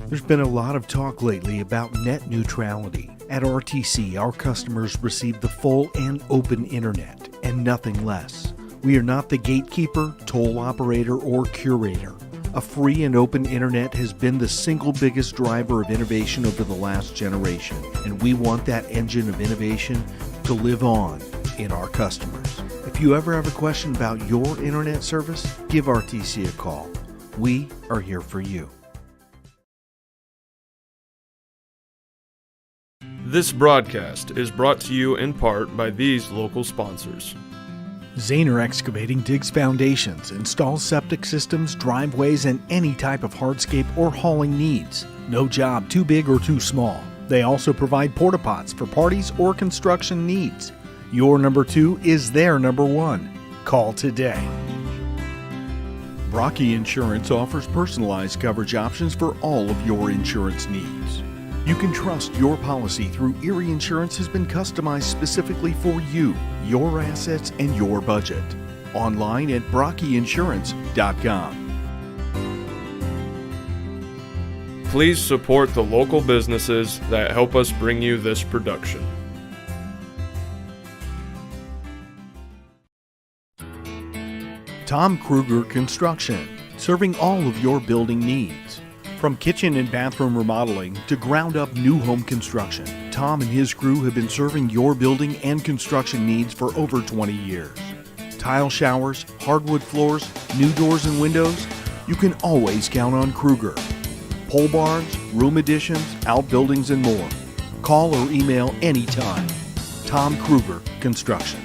There's been a lot of talk lately about net neutrality. At RTC, our customers receive the full and open internet and nothing less. We are not the gatekeeper, toll operator, or curator. A free and open internet has been the single biggest driver of innovation over the last generation, and we want that engine of innovation to live on in our customers. If you ever have a question about your internet service, give RTC a call. We are here for you. This broadcast is brought to you in part by these local sponsors. Zahner Excavating digs foundations, installs septic systems, driveways, and any type of hardscape or hauling needs. No job too big or too small. They also provide porta pots for parties or construction needs. Your number 2 is their number 1. Call today. Brocky Insurance offers personalized coverage options for all of your insurance needs. You can trust your policy through Erie Insurance has been customized specifically for you, your assets, and your budget. Online at brockyinsurance.com. Please support the local businesses that help us bring you this production. Tom Kruger Construction, serving all of your building needs. From kitchen and bathroom remodeling to ground-up new home construction, Tom and his crew have been serving your building and construction needs for over 20 years. Tile showers, hardwood floors, new doors and windows, you can always count on Kruger. Pole barns, room additions, outbuildings, and more. Call or email anytime. Tom Kruger Construction.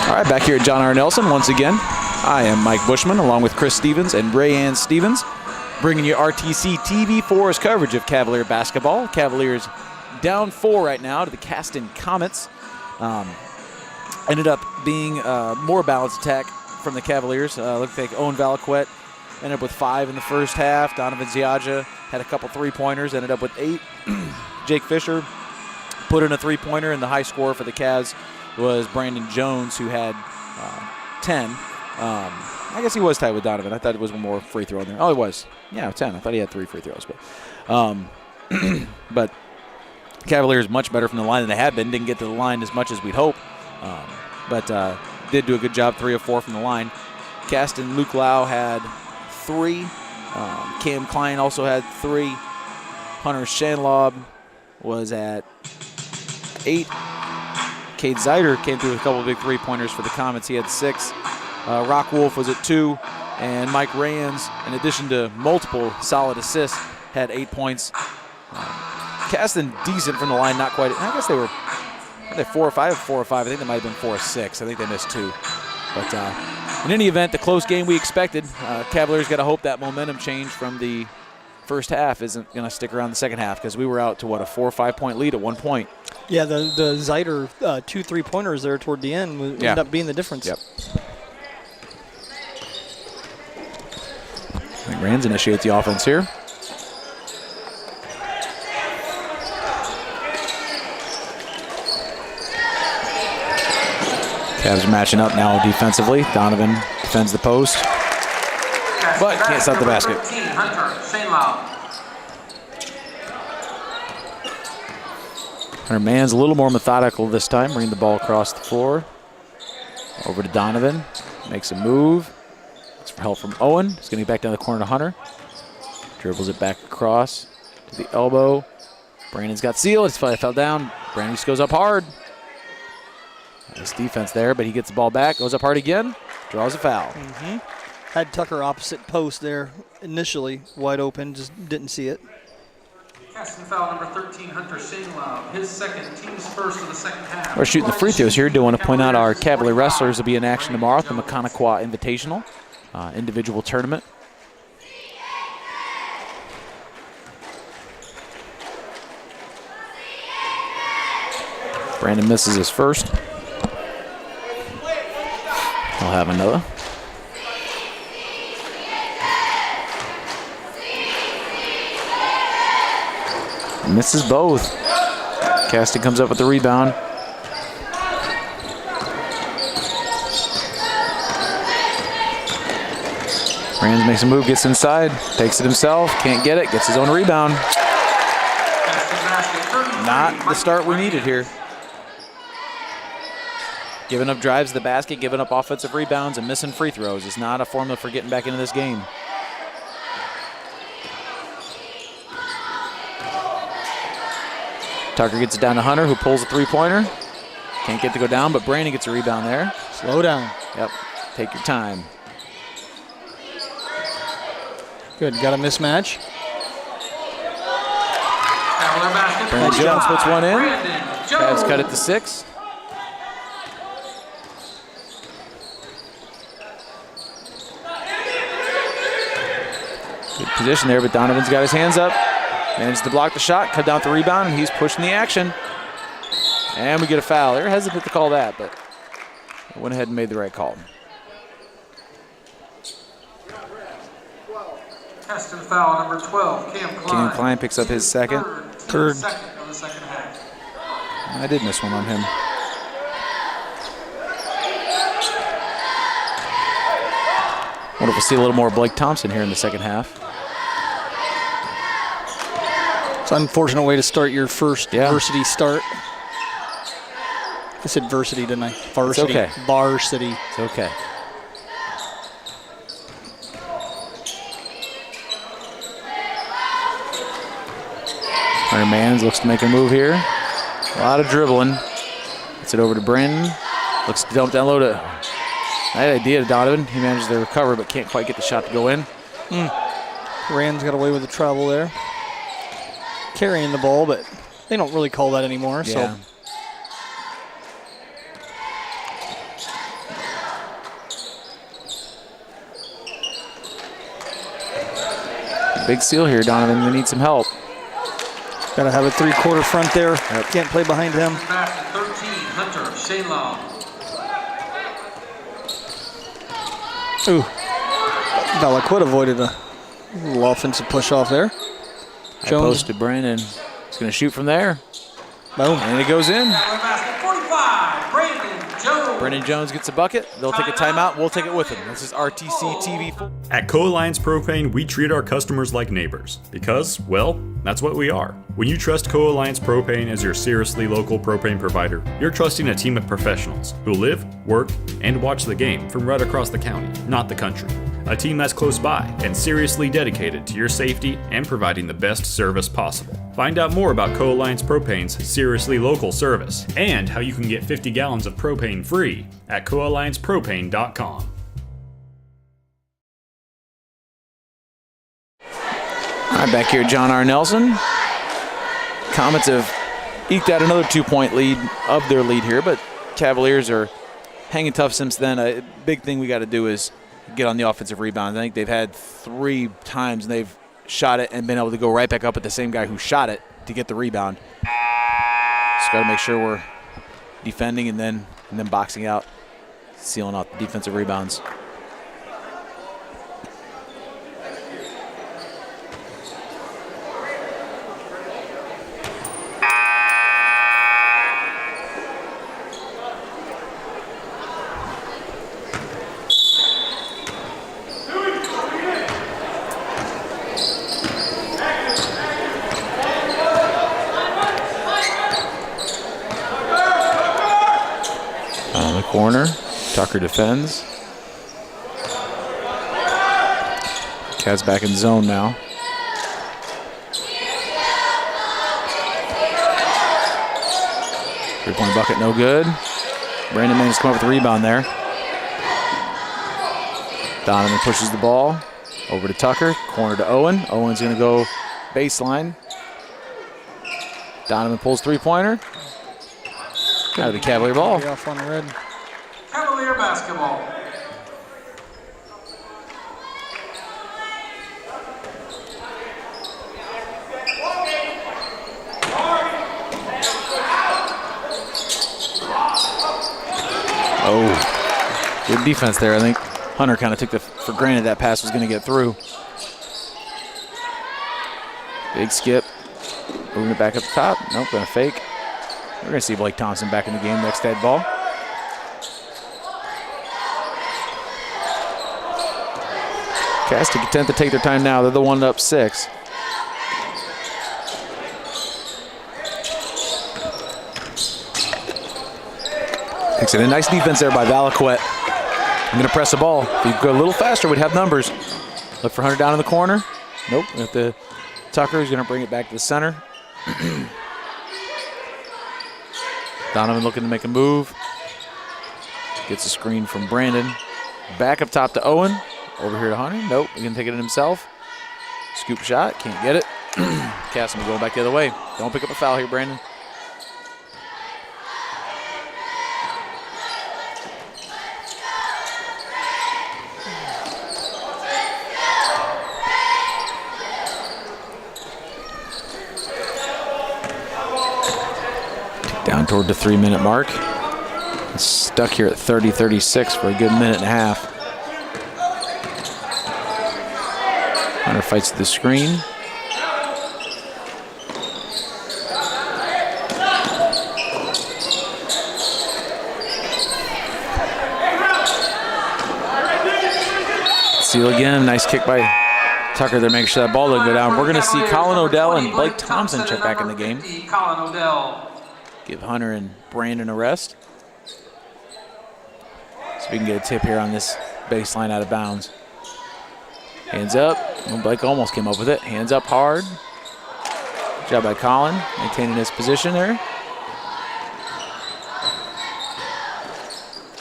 All right, back here at John R. Nelson once again. I am Mike Bushman along with Chris Stevens and Rayanne Stevens, bringing you RTC TV4's coverage of Cavalier basketball. Cavaliers down 4 right now to the Caston Comets. Ended up being more balanced attack from the Cavaliers. Looked like Owen Valaquette ended up with 5 in the first half. Donovan Ziadja had a couple three-pointers, ended up with 8. Jake Fisher put in a three-pointer, and the high scorer for the Cavs was Brandon Jones, who had 10. I guess he was tied with Donovan. I thought it was one more free throw in there. Oh, it was. Yeah, 10. I thought he had 3 free throws. But Cavaliers much better from the line than they have been. Didn't get to the line as much as we'd hope, but did do a good job, 3 of 4 from the line. Caston, Luke Lau had 3. Cam Klein also had 3. Hunter Shanlob was at 8. Cade Zeider came through with a couple of big 3-pointers for the Comets. He had 6. Rock Wolf was at 2. And Mike Rands, in addition to multiple solid assists, had 8 points. Caston decent from the line, not quite. I guess they were 4 or 5. 4 or 5. I think they might have been 4 or 6. I think they missed 2. But in any event, the close game we expected. Cavaliers got to hope that momentum change from the first half isn't going to stick around the second half, because we were out to, what, a 4 or 5 point lead at one point. Yeah, the Zeider 2 3-pointers there toward the end ended up being the difference. Yep. I think Rands initiates the offense here. Cavs are matching up now defensively. Donovan defends the post, but can't stop the basket. Our man's a little more methodical this time, bringing the ball across the floor. Over to Donovan, makes a move. Looks for help from Owen. He's going to get back down the corner to Hunter. Dribbles it back across to the elbow. Brandon's got sealed. His fell down. Brandon just goes up hard. Nice defense there, but he gets the ball back, goes up hard again, draws a foul. Had Tucker opposite post there initially, wide open, just didn't see it. Casting foul number 13, Hunter Shanlob, his second, team's first of the second half. We're shooting the free throws here. Do want to point out our Cavalier wrestlers will be in action tomorrow at the Maconaquah Invitational individual tournament. Brandon misses his first. He'll have another. Misses both. Caston comes up with the rebound. Rands makes a move, gets inside, takes it himself, can't get it, gets his own rebound. Not the start we needed here. Giving up drives to the basket, giving up offensive rebounds, and missing free throws is not a formula for getting back into this game. Tucker gets it down to Hunter, who pulls a 3-pointer. Can't get to go down, but Brandon gets a rebound there. Slow down. Yep, take your time. Good, got a mismatch. Brandon Jones puts one in. Cavs cut it to 6. Good position there, but Donovan's got his hands up. Managed to block the shot, cut down the rebound, and he's pushing the action. And we get a foul. They're hesitant to call that, but went ahead and made the right call. Casting foul number 12, Cam Klein. Cam Klein picks up his second. Third. Second of the second half. I did miss one on him. Wonder if we'll see a little more Blake Thompson here in the second half. It's an unfortunate way to start your first varsity start. I said varsity, didn't I? Varsity. It's okay. Varsity. It's okay. Hunter Mans looks to make a move here. A lot of dribbling. Gets it over to Brandon. Looks to dump down low to that idea to Donovan. He manages to recover, but can't quite get the shot to go in. Rand's got away with the travel there. Carrying the ball, but they don't really call that anymore. Yeah. So big steal here, Donovan. We need some help. Got to have a 3-quarter front there. Yep. Can't play behind him. Back to 13, Hunter Shanlob. Ooh. Valaquit avoided a little offensive push off there. Jones posted Brandon. He's going to shoot from there. Boom. And it goes in. 45, Brandon Brennan Jones gets a bucket. They'll take a timeout. We'll take it with them. This is RTC TV4. At Co-Alliance Propane, we treat our customers like neighbors because, well, that's what we are. When you trust Co-Alliance Propane as your seriously local propane provider, you're trusting a team of professionals who live, work, and watch the game from right across the county, not the country. A team that's close by and seriously dedicated to your safety and providing the best service possible. Find out more about Co-Alliance Propane's seriously local service and how you can get 50 gallons of propane free at coalliancepropane.com. All right, back here, John R. Nelson. Comets have eked out another 2-point lead of their lead here, but Cavaliers are hanging tough since then. A big thing we got to do is get on the offensive rebound. I think they've had 3 times and they've shot it and been able to go right back up at the same guy who shot it to get the rebound. Just got to make sure we're defending and then boxing out, sealing off the defensive rebounds. Corner, Tucker defends. Cavs back in zone now. Three-point bucket, no good. Brandon managed to come up with the rebound there. Donovan pushes the ball over to Tucker, corner to Owen. Owen's gonna go baseline. Donovan pulls three-pointer. Out of the Cavalier ball. Off on the red. Cavalier basketball. Oh, good defense there. I think Hunter kind of took for granted that pass was going to get through. Big skip. Moving it back up the top. Nope, going to fake. We're going to see Blake Thompson back in the game next dead ball. Caston content to take their time now. They're the one up 6. Takes it in. Nice defense there by Valaquette. I'm going to press the ball. If you go a little faster, we'd have numbers. Look for Hunter down in the corner. Nope. With the Tucker, he's going to bring it back to the center. Donovan looking to make a move. Gets a screen from Brandon. Back up top to Owen. Over here to Hunter. Nope, he can take it in himself. Scoop shot, can't get it. Caston going back the other way. Don't pick up a foul here, Brandon. Down toward the 3-minute mark. Stuck here at 30-36 for a good minute and a half. Hunter fights the screen. Steal again. Nice kick by Tucker there, making sure that ball doesn't go down. We're going to see Colin Odell and Blake Thompson check back in the game. Colin Odell. Give Hunter and Brandon a rest. So we can get a tip here on this baseline out of bounds. Hands up. Oh, Blake almost came up with it. Hands up hard. Good job by Colin, maintaining his position there.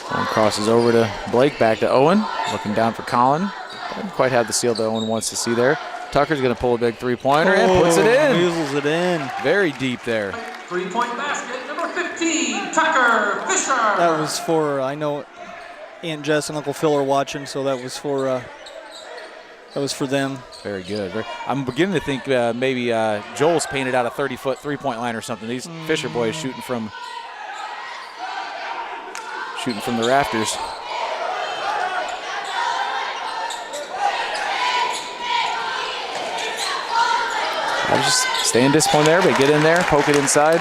One crosses over to Blake, back to Owen. Looking down for Colin. Doesn't quite have the seal that Owen wants to see there. Tucker's going to pull a big three-pointer and puts it in. Weasels it in. Very deep there. 3-point basket, number 15, Tucker Fisher. That was for, I know Aunt Jess and Uncle Phil are watching, so that was for them. Very good. I'm beginning to think maybe Joel's painted out a 30-foot three-point line or something. These Fisher boys shooting from the rafters. I was just staying disciplined there, but get in there, poke it inside.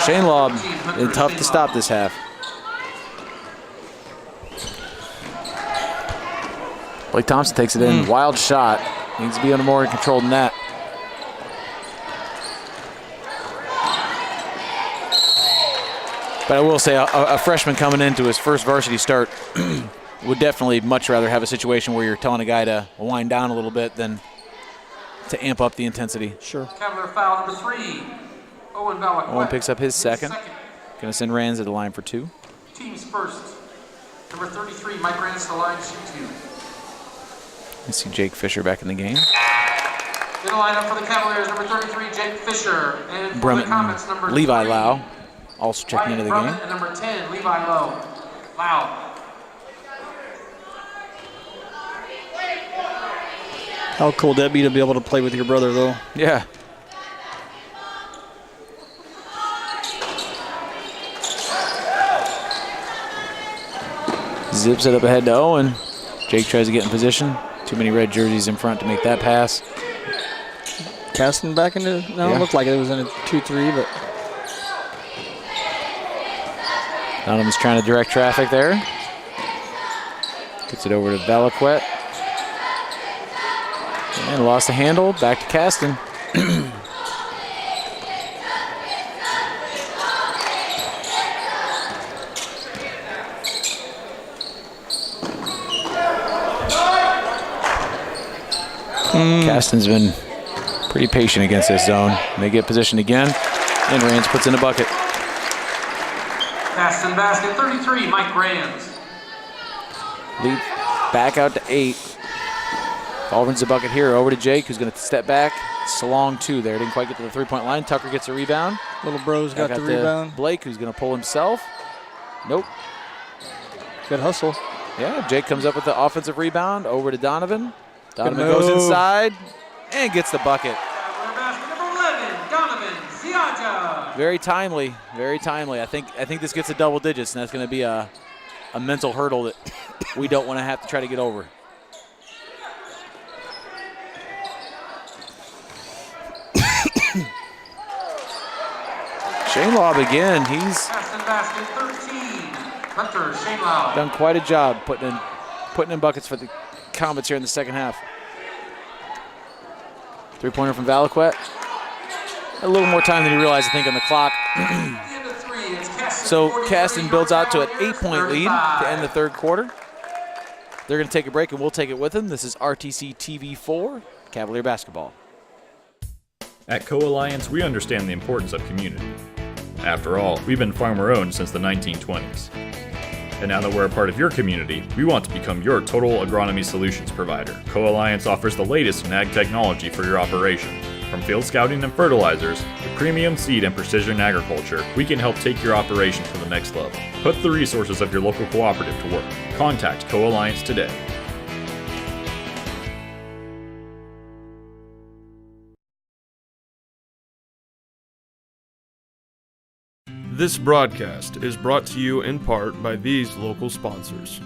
Shane Lobb, tough to stop this half. Blake Thompson takes it in. Wild shot. Needs to be under more in control than that. But I will say a freshman coming into his first varsity start would definitely much rather have a situation where you're telling a guy to wind down a little bit than to amp up the intensity. Sure. Cavalier foul number 3. Owen Valaquette. Owen picks up his second. Going to send Rands to the line for 2. Team's first. Number 33, Mike Rands to the line, shoot 2. You see Jake Fisher back in the game. In the lineup for the Cavaliers, number 33, Jake Fisher. And for Brummett the Comets, number and Levi 3, Lau also checking into the game. Brummett, and number 10, Levi Lau. How cool would that be to be able to play with your brother, though? Yeah. Zips it up ahead to Owen. Jake tries to get in position. Too many red jerseys in front to make that pass. Caston back into, no, Yeah. it looked like it was in a 2-3, but. Donovan's trying to direct traffic there. Gets it over to Valaquette. And lost the handle. Back to Caston. Caston's been pretty patient against this zone. And they get positioned again, and Rands puts in a bucket. Caston basket, 33, Mike Rands. Lead back out to 8. Culver's the bucket here. Over to Jake, who's going to step back. It's a long 2 there. Didn't quite get to the three-point line. Tucker gets a rebound. Little bro's got the rebound. Blake, who's going to pull himself. Nope. Good hustle. Yeah, Jake comes up with the offensive rebound. Over to Donovan. Donovan goes inside and gets the bucket. Number 11, Donovan Ziaja. Very timely, very timely. I think this gets to double digits, and that's going to be a mental hurdle that we don't want to have to try to get over. Shane Lobb again. He's Basket 13, Hunter Shane Lau. done quite a job putting in buckets for the Comets here in the second half. Three-pointer from Valaquette. A little more time than he realized, I think, on the clock. So Caston builds out to an 8-point lead to end the third quarter. They're going to take a break, and we'll take it with them. This is RTC TV4, Cavalier basketball. At Co-Alliance, we understand the importance of community. After all, we've been farmer-owned since the 1920s. And now that we're a part of your community, we want to become your total agronomy solutions provider. Co-Alliance offers the latest in ag technology for your operation. From field scouting and fertilizers to premium seed and precision agriculture, we can help take your operation to the next level. Put the resources of your local cooperative to work. Contact Co-Alliance today. This broadcast is brought to you in part by these local sponsors.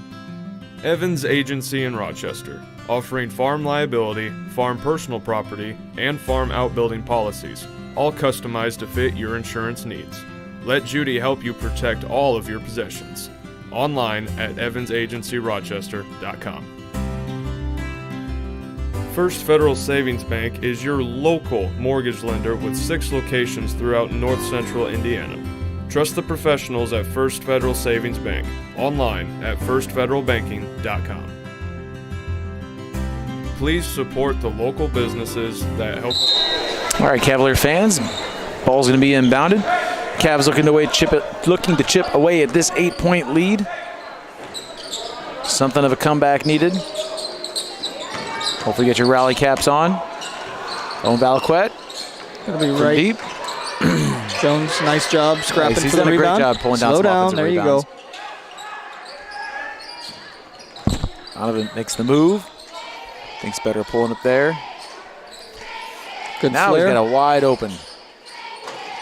Evans Agency in Rochester, offering farm liability, farm personal property, and farm outbuilding policies, all customized to fit your insurance needs. Let Judy help you protect all of your possessions. Online at evansagencyrochester.com. First Federal Savings Bank is your local mortgage lender with 6 locations throughout North Central Indiana. Trust the professionals at First Federal Savings Bank. Online at firstfederalbanking.com. Please support the local businesses that help. All right, Cavalier fans, ball's going to be inbounded. Cavs looking to chip away at this 8-point lead. Something of a comeback needed. Hopefully get your rally caps on. Owen Valaquette. Gonna be right deep. Jones, nice job scrapping He's for done the a great rebound. job pulling down Slow some down, offensive there rebounds. you go. Donovan makes the move. Thinks better pulling up there. Good now flare. He's got a wide open.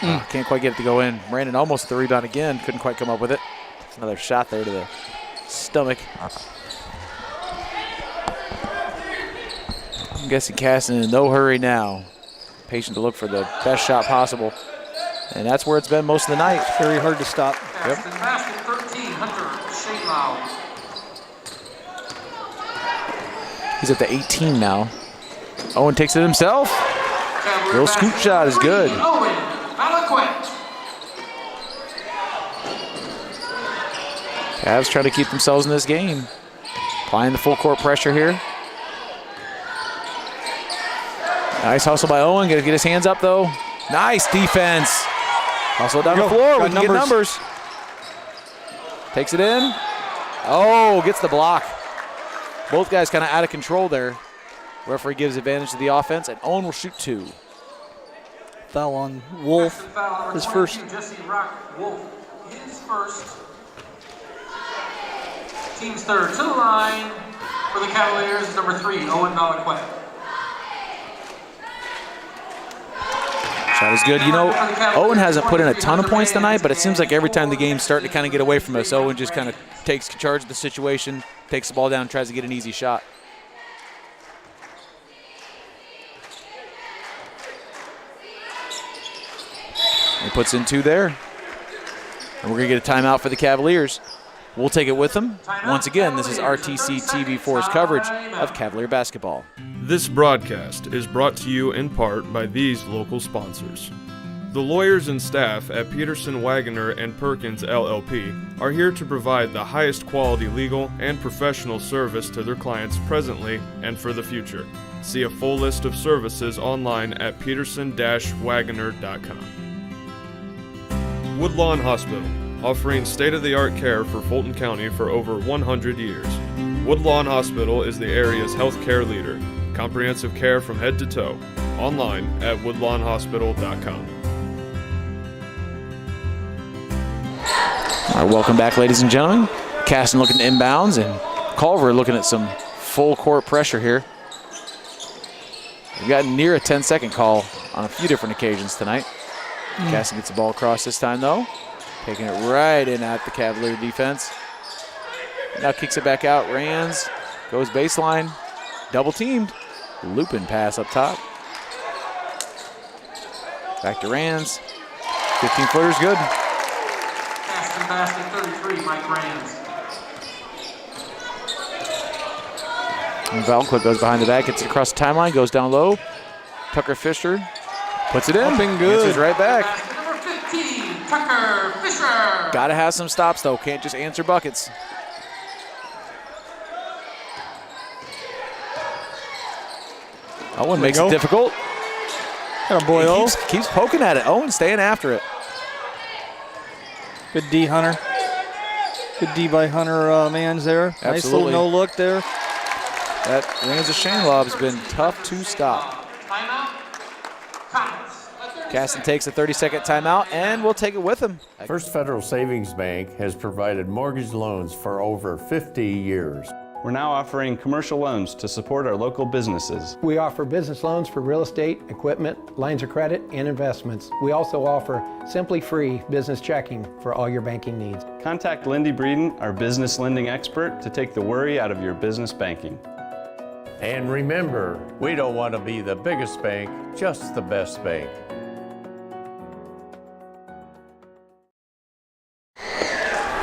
Can't quite get it to go in. Brandon almost at the rebound again. Couldn't quite come up with it. Another shot there to the stomach. I'm guessing Caston in no hurry now. Patient to look for the best shot possible. And that's where it's been most of the night. Very hard to stop. Yep. Basket 13, Hunter Shane Lau. He's at the 18 now. Owen takes it himself. Little scoop shot is good. Owen Valaquette. Cavs trying to keep themselves in this game. Applying the full court pressure here. Nice hustle by Owen. Got to get his hands up though. Nice defense. Hustle down the floor. We can get numbers. Takes it in. Oh, gets the block. Both guys kind of out of control there. Referee gives advantage to the offense, and Owen will shoot 2. Foul on Wolf. His first. Jesse Rock Wolf. His first. Team's third. To the line for the Cavaliers, number 3, Owen Valaquette. Shot is good. You know, Owen hasn't put in a ton of points tonight, but it seems like every time the game's starting to kind of get away from us, Owen just kind of takes charge of the situation, takes the ball down, and tries to get an easy shot. He puts in 2 there. And we're going to get a timeout for the Cavaliers. We'll take it with them. Once again, this is RTC TV4's coverage of Cavalier basketball. This broadcast is brought to you in part by these local sponsors. The lawyers and staff at Peterson, Wagoner & Perkins LLP are here to provide the highest quality legal and professional service to their clients presently and for the future. See a full list of services online at peterson-wagoner.com. Woodlawn Hospital, offering state-of-the-art care for Fulton County for over 100 years. Woodlawn Hospital is the area's healthcare leader. Comprehensive care from head to toe. Online at woodlawnhospital.com. All right, welcome back, ladies and gentlemen. Caston looking to inbounds, and Culver looking at some full court pressure here. We've gotten near a 10-second call on a few different occasions tonight. Caston gets the ball across this time, though. Taking it right in at the Cavalier defense. Now kicks it back out. Rands goes baseline. Double teamed. Looping pass up top. Back to Rands. 15-footer's good. Caston basket 33, Mike Rands. And Valaquette goes behind the back, gets it across the timeline, goes down low. Tucker Fisher puts it in. Upping good. Answers right back. Number 15, Tucker Fisher. Got to have some stops, though. Can't just answer buckets. Owen makes it difficult. Got a boy, keeps poking at it. Owen staying after it. Good D, Hunter. Good D by Hunter Mans there. Absolutely. Nice little no look there. That Rands of Shane lob has been tough to stop. Caston takes a 30-second timeout, and we'll take it with him. First Federal Savings Bank has provided mortgage loans for over 50 years. We're now offering commercial loans to support our local businesses. We offer business loans for real estate, equipment, lines of credit, and investments. We also offer simply free business checking for all your banking needs. Contact Lindy Breeden, our business lending expert, to take the worry out of your business banking. And remember, we don't want to be the biggest bank, just the best bank.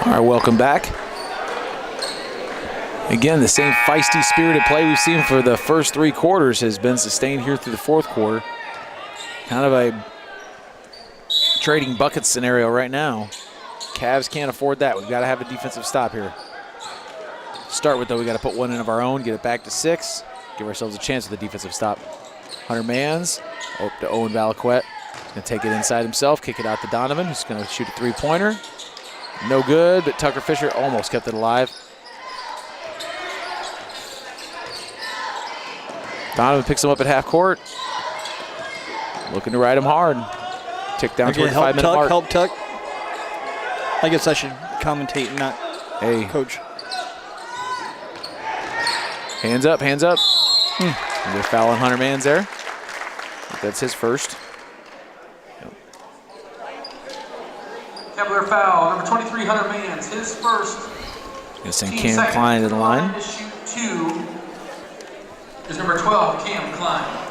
All right, welcome back. Again, the same feisty, spirited play we've seen for the first 3 quarters has been sustained here through the 4th quarter. Kind of a trading bucket scenario right now. Cavs can't afford that. We've got to have a defensive stop here. Start with, though, we got to put one in of our own, get it back to 6, give ourselves a chance with a defensive stop. Hunter Mans, up to Owen Valaquette. He's going to take it inside himself, kick it out to Donovan, who's going to shoot a 3-pointer. No good, but Tucker Fisher almost kept it alive. Donovan picks him up at half court. Looking to ride him hard. Tick down toward the 5-minute mark. Help tuck. I guess I should commentate, not coach. Hands up, hands up. They're fouling Hunter Mans there. That's his first. Cavalier foul, number 23, Hunter Mans, his first. Gonna send Cam Klein to the line. To shoot 2 is number 12, Cam Klein.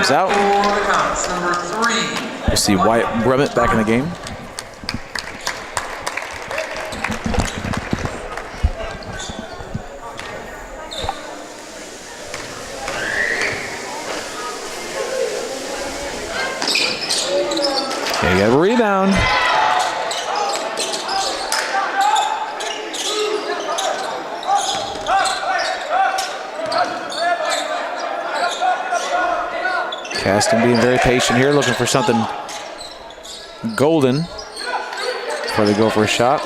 comes out. For the Comets, number 3. We'll see Wyatt Brummett back in the game. Okay, got a rebound. Caston being very patient here, looking for something golden before they go for a shot.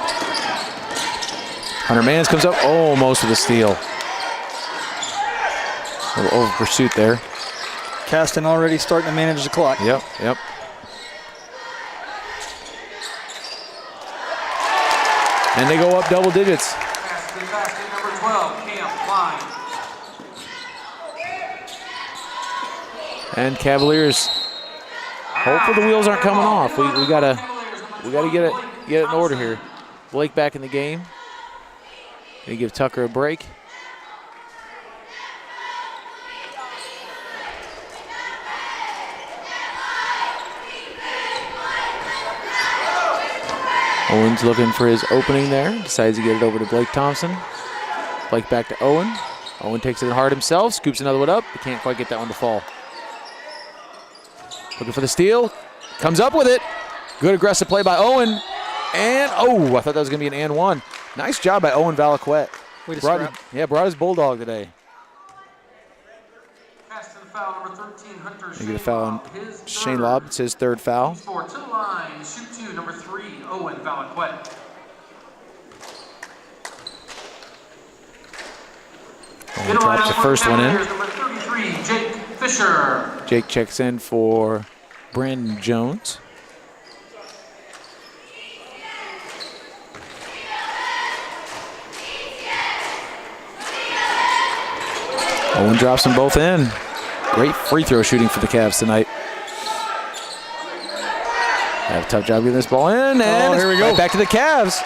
Hunter Mans comes up, almost with a steal. A little over pursuit there. Caston already starting to manage the clock. Yep. And they go up double digits. Basket number 12, Cam Klein. And Cavaliers, hopefully the wheels aren't coming off. We gotta get it in order here. Blake back in the game. Gonna give Tucker a break. Owen's looking for his opening there. Decides to get it over to Blake Thompson. Blake back to Owen. Owen takes it hard himself, scoops another one up. He can't quite get that one to fall. Looking for the steal. Comes up with it. Good aggressive play by Owen. And, I thought that was going to be an and one. Nice job by Owen Valaquette. Brought his bulldog today. Caston foul number 13, Hunter They get a foul on Shane Lobb. It's his third foul. To the line, shoot 2, number 3, Owen Valaquette. Owen drops the first one in. Number 33, Jake Fisher. Jake checks in for Brandon Jones. Owen drops them both in. Great free throw shooting for the Cavs tonight. Have a tough job getting this ball in, and here we go. Right back to the Cavs.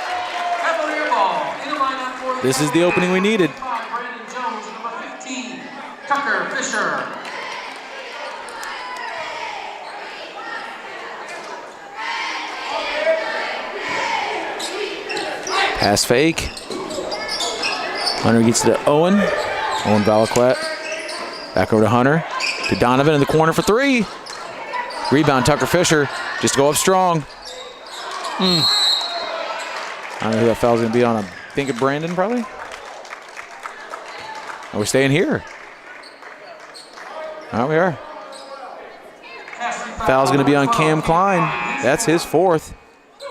This is the opening we needed. Brandon Jones, number 15, Tucker Fisher. Pass fake. Hunter gets to Owen. Owen Valaquette. Back over to Hunter. To Donovan in the corner for 3. Rebound, Tucker Fisher. Just go up strong. I don't know who that foul's going to be on. I think of Brandon, probably. Are we staying here? We are. Foul's going to be on Cam Klein. That's his 4th.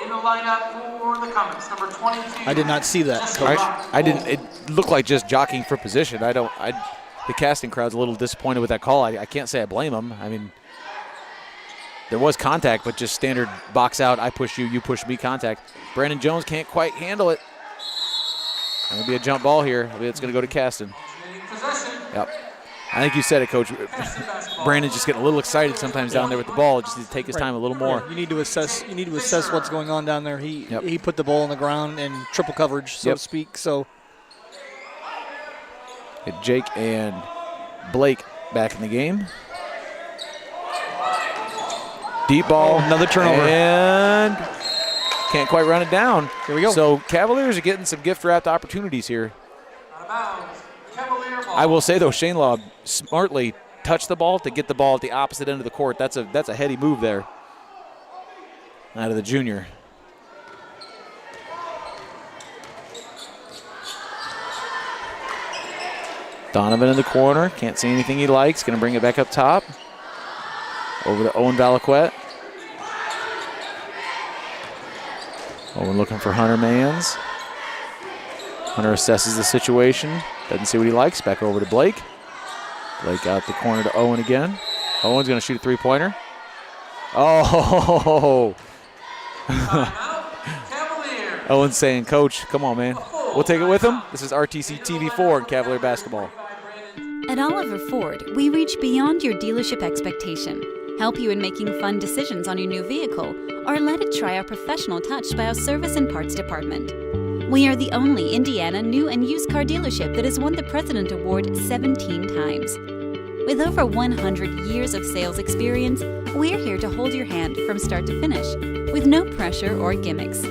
In the lineup for the Comets, number 22. I did not see that, Coach. I didn't. It looked like just jockeying for position. The Caston crowd's a little disappointed with that call. I can't say I blame them. I mean, there was contact, but just standard box out. I push you, you push me contact. Brandon Jones can't quite handle it. Going to be a jump ball here. It's going to go to Caston. Yep. I think you said it, Coach. Brandon's just getting a little excited sometimes down there with the ball. Just needs to take his time a little more. You need to assess. You need to assess what's going on down there. He put the ball on the ground in triple coverage, so to speak. So get Jake and Blake back in the game. Deep ball, another turnover, and can't quite run it down. Here we go. So Cavaliers are getting some gift-wrapped opportunities here. I will say though, Shane Lobb smartly touched the ball to get the ball at the opposite end of the court. That's a heady move there. Out of the junior. Donovan in the corner, can't see anything he likes. Going to bring it back up top. Over to Owen Valaquette. Owen looking for Hunter Mans. Hunter assesses the situation. Doesn't see what he likes. Back over to Blake. Blake out the corner to Owen again. Owen's going to shoot a three-pointer. Oh! Owen's saying, Coach, come on, man. We'll take it with him. This is RTC TV4 and Cavalier basketball. At Oliver Ford, we reach beyond your dealership expectation, help you in making fun decisions on your new vehicle, or let it try our professional touch by our service and parts department. We are the only Indiana new and used car dealership that has won the President Award 17 times. With over 100 years of sales experience, we're here to hold your hand from start to finish, with no pressure or gimmicks.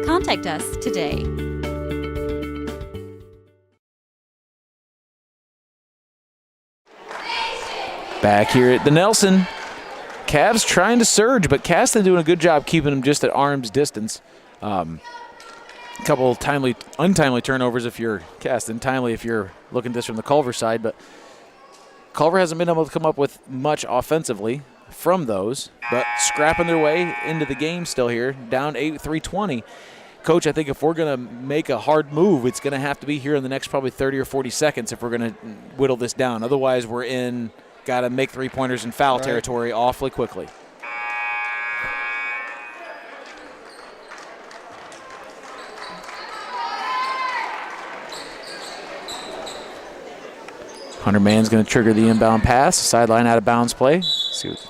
Contact us today. Back here at the Nelson, Cavs trying to surge, but Caston doing a good job keeping them just at arm's distance. A couple untimely turnovers if you're Caston, timely if you're looking at this from the Culver side, but Culver hasn't been able to come up with much offensively from those, but scrapping their way into the game still here, down 8-3-20. Coach, I think if we're going to make a hard move, it's going to have to be here in the next probably 30 or 40 seconds if we're going to whittle this down. Otherwise, we're in got to make three-pointers in foul territory awfully quickly. Hunter Mann's going to trigger the inbound pass, sideline out of bounds play. See what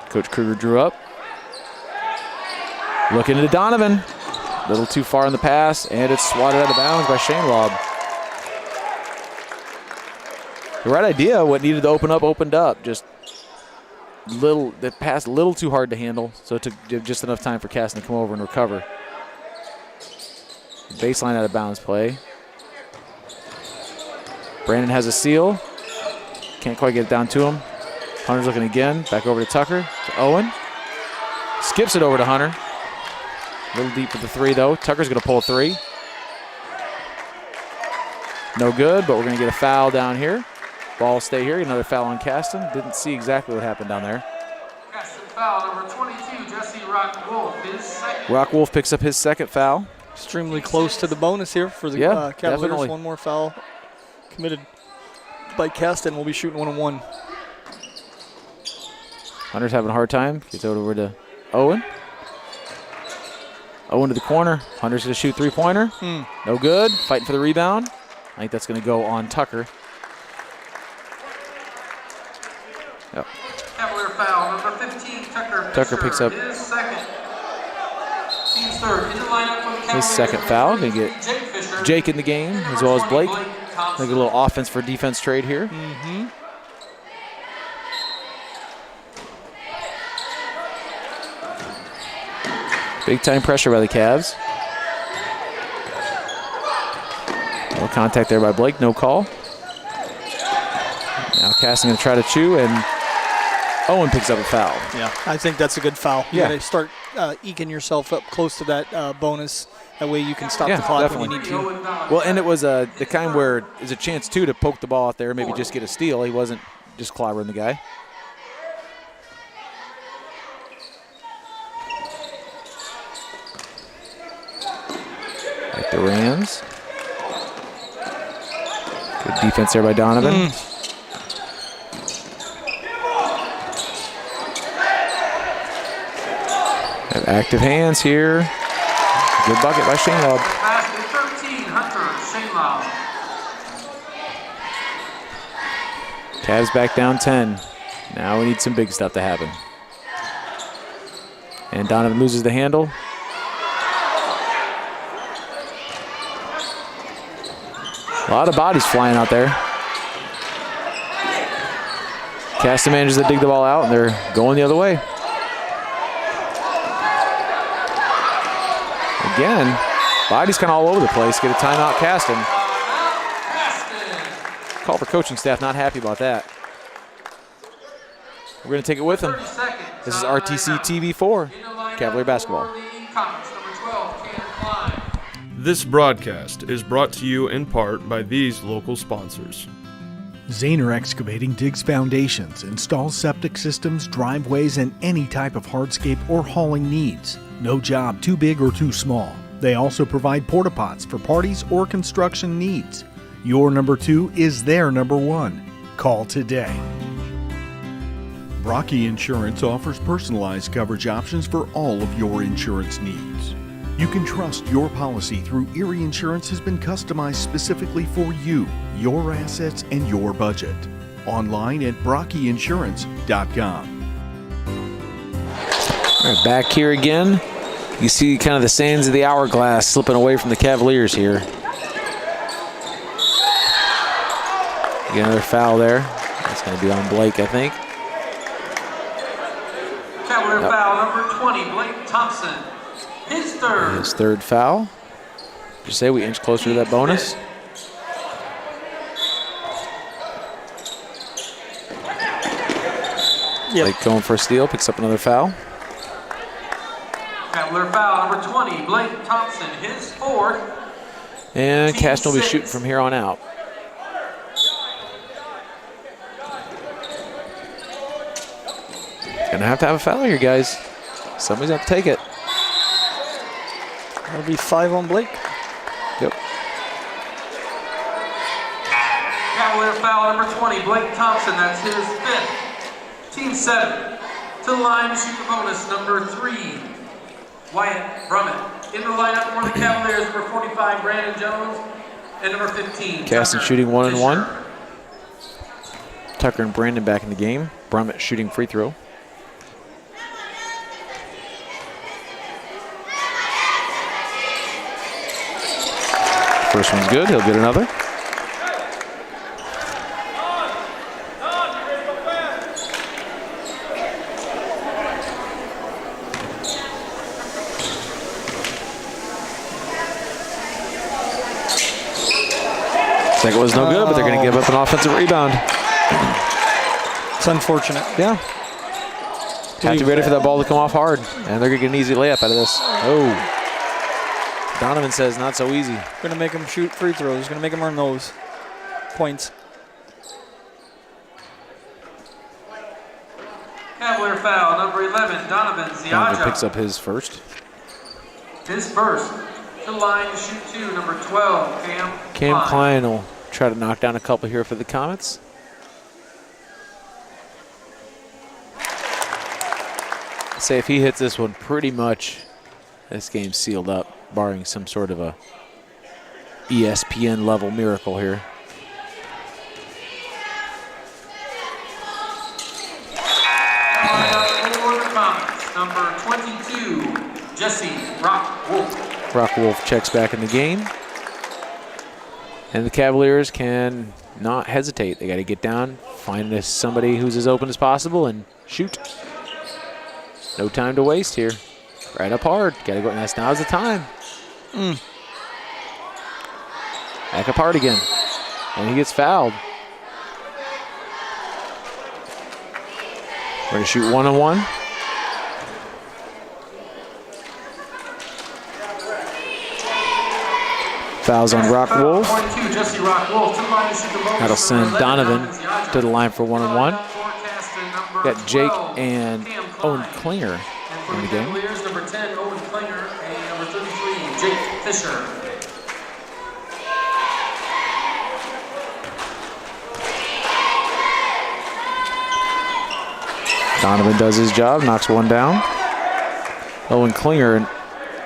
Coach Kruger drew up. Looking to Donovan. A little too far in the pass, and it's swatted out of bounds by Shane Lobb. The right idea, what needed to open up, opened up. Just that pass a little too hard to handle, so it took just enough time for Caston to come over and recover. Baseline out of bounds play. Brandon has a seal. Can't quite get it down to him. Hunter's looking again. Back over to Tucker. To Owen. Skips it over to Hunter. A little deep for the three, though. Tucker's going to pull a three. No good, but we're going to get a foul down here. Ball stay here. Another foul on Caston. Didn't see exactly what happened down there. Caston foul number 22, Jesse Rock Wolf, his second. Rock Wolf picks up his second foul. Extremely close to the bonus here for the Cavaliers. Definitely. One more foul committed by Caston. We'll be shooting 1-on-1. Hunter's having a hard time. Gets over to Owen. Owen to the corner. Hunter's going to shoot three-pointer. No good. Fighting for the rebound. I think that's going to go on Tucker. Yep. Cavalier foul number 15, Tucker. Tucker picks up his second. Team's third. In the lineup for the Cavaliers. His second foul. Going to get Jake in the game as well as Blake. Make a little offense for defense trade here. Big time pressure by the Cavs. No contact there by Blake, no call. Now Caston going to try to chew, and Owen picks up a foul. Yeah, I think that's a good foul. You Yeah. got to start eking yourself up close to that bonus. That way you can stop the clock when you need to. Well, and it was the kind where there's a chance, too, to poke the ball out there, maybe just get a steal. He wasn't just clobbering the guy. At the Rams. Good defense there by Donovan. Have active hands here. Good bucket by Shane Lobb. Basket 13, Hunter, Shane Lobb. Cavs back down 10. Now we need some big stuff to happen. And Donovan loses the handle. A lot of bodies flying out there. Caston manages to dig the ball out, and they're going the other way. Again, bodies kind of all over the place. Get a timeout, Caston. Culver coaching staff not happy about that. We're going to take it with them. This is RTC TV4, Cavalier basketball. This broadcast is brought to you in part by these local sponsors. Zahner Excavating digs foundations, installs septic systems, driveways, and any type of hardscape or hauling needs. No job too big or too small. They also provide porta pots for parties or construction needs. Your number 2 is their number 1. Call today. Brocky Insurance offers personalized coverage options for all of your insurance needs. You can trust your policy through Erie Insurance has been customized specifically for you, your assets, and your budget. Online at brockyinsurance.com. All right, back here again. You see kind of the sands of the hourglass slipping away from the Cavaliers here. Again, another foul there. As going to be on Blake, I think. Cavalier foul number 20, Blake Thompson. His third. His third foul. Just say we inch closer to that bonus. Blake going for a steal, picks up another foul. Cavalier foul number 20, Blake Thompson. His fourth. And Caston will be shooting from here on out. Gonna have to have a foul here, guys. Somebody's gonna have to take it. That'll be 5 on Blake. Yep. Cavalier foul number 20, Blake Thompson. That's his fifth. Team 7. To the line to shoot the bonus, number 3, Wyatt Brummett. In the lineup for the Cavaliers, number 45, Brandon Jones. And number 15, Caston Tucker shooting 1 and 1. Fisher. Tucker and Brandon back in the game. Brummett shooting free throw. First one's good, he'll get another. Second was no good, but they're going to give up an offensive rebound. It's unfortunate. Yeah. Have to be ready for that ball to come off hard, and they're going to get an easy layup out of this. Oh. Donovan says not so easy. Going to make him shoot free throws. Going to make him earn those points. Cavalier foul number 11, Donovan Donovan Ziaja. picks up his first. His first. To the line to shoot 2, number 12, Cam Klein will try to knock down a couple here for the Comets. I'd say if he hits this one, pretty much this game's sealed up, barring some sort of a ESPN level miracle here. For the Comets, number 22, Jesse Rock Wolf. Rock Wolf checks back in the game. And the Cavaliers can not hesitate. They got to get down, find somebody who's as open as possible, and shoot. No time to waste here. Right up hard. Got to go. Now's the time. Back up hard again. And he gets fouled. We're going to shoot 1-on-1. Fouls on Rock Wolf. That'll send Donovan to the line for 1-on-1. Got Jake and Owen Klinger in the game. Number 10, Owen Klinger, and number 33, Jake Fisher. Donovan does his job, knocks one down. Owen Klinger,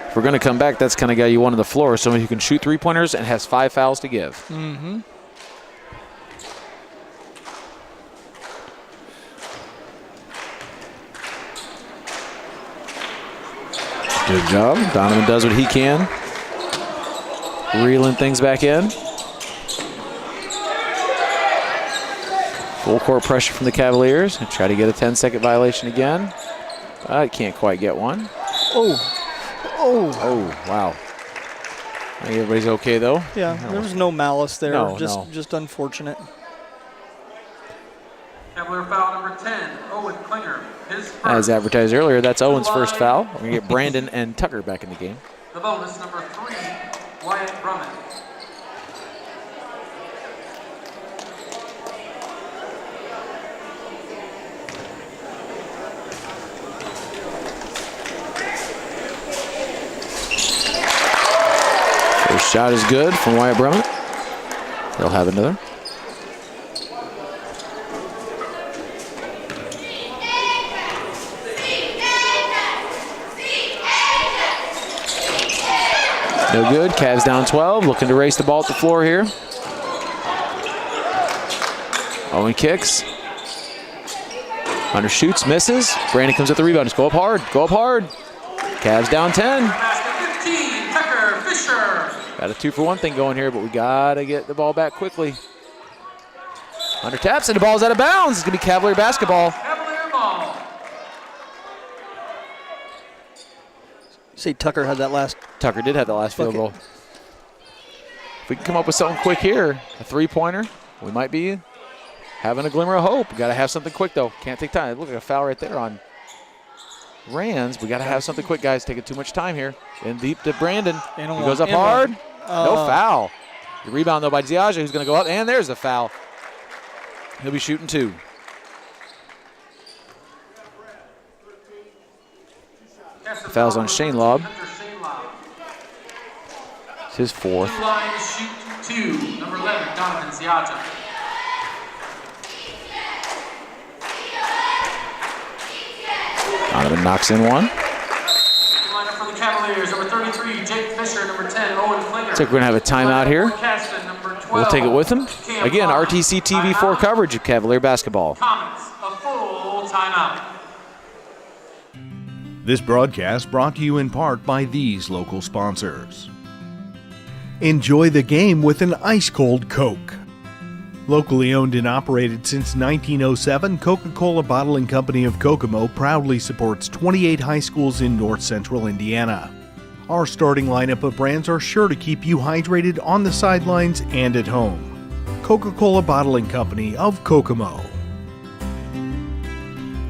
if we're going to come back, that's the kind of guy you want on the floor, someone who can shoot three-pointers and has 5 fouls to give. Mm-hmm. Good job. Donovan does what he can. Reeling things back in. Full court pressure from the Cavaliers. Try to get a 10-second violation again. Can't quite get one. Oh, wow. I think everybody's okay, though. Yeah, there was no malice there. No, just unfortunate. Cavalier foul number 10, Owen Klinger. His first. As advertised earlier, that's Owen's first foul. We're going to get Brandon and Tucker back in the game. The bonus, number 3, Wyatt Brummett. First shot is good from Wyatt Brummett. They'll have another. No good. Cavs down 12. Looking to race the ball at the floor here. Owen kicks. Hunter shoots, misses. Brandon comes with the rebound. Just go up hard. Go up hard. Cavs down 10. Basket 15, Tucker Fisher. Got a 2-for-1 thing going here, but we got to get the ball back quickly. Under taps, and the ball's out of bounds. It's going to be Cavalier basketball. Cavalier ball. See, Tucker had that last. Tucker did have the last field goal. If we can come up with something quick here, a three-pointer, we might be having a glimmer of hope. We got to have something quick, though. Can't take time. Look at a foul right there on Rands. We got to have something quick, guys. Taking too much time here. In deep to Brandon. He goes up hard. No foul. The rebound, though, by Ziaja, who's going to go up. And there's the foul. He'll be shooting 2. The foul's on Shane Lobb. It's his 4th. Line shoot 2. Number 11, Donovan Ziaja. Donovan knocks in 1. Lineup for the Cavaliers, number 33, Jake Fisher, number 10, Owen Klinger. Looks like we're going to have a timeout here. Caston, number 12. We'll take it with him. Again, RTC TV4 coverage of Cavalier basketball. Comments, a full timeout. This broadcast brought to you in part by these local sponsors. Enjoy the game with an ice-cold Coke. Locally owned and operated since 1907, Coca-Cola Bottling Company of Kokomo proudly supports 28 high schools in north central Indiana. Our starting lineup of brands are sure to keep you hydrated on the sidelines and at home. Coca-Cola Bottling Company of Kokomo.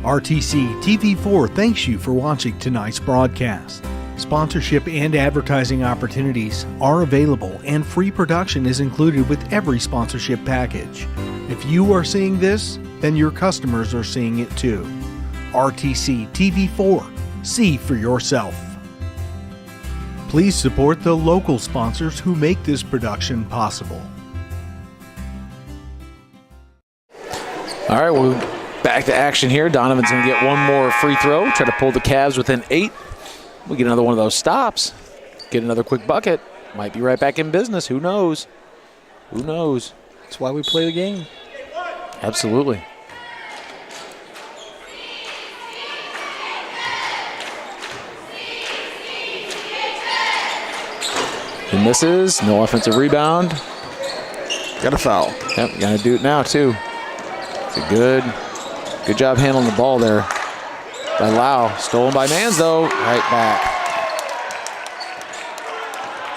RTC TV4 thanks you for watching tonight's broadcast. Sponsorship and advertising opportunities are available, and free production is included with every sponsorship package. If you are seeing this, then your customers are seeing it too. RTC TV4. See for yourself. Please support the local sponsors who make this production possible. All right, we're back to action here. Donovan's going to get one more free throw, try to pull the Cavs within 8. We get another one of those stops, get another quick bucket. Might be right back in business. Who knows? Who knows? That's why we play the game. Absolutely. He misses. No offensive rebound. Got a foul. Yep, got to do it now, too. It's a good job handling the ball there by Lau. Stolen by Mans, though. Right back.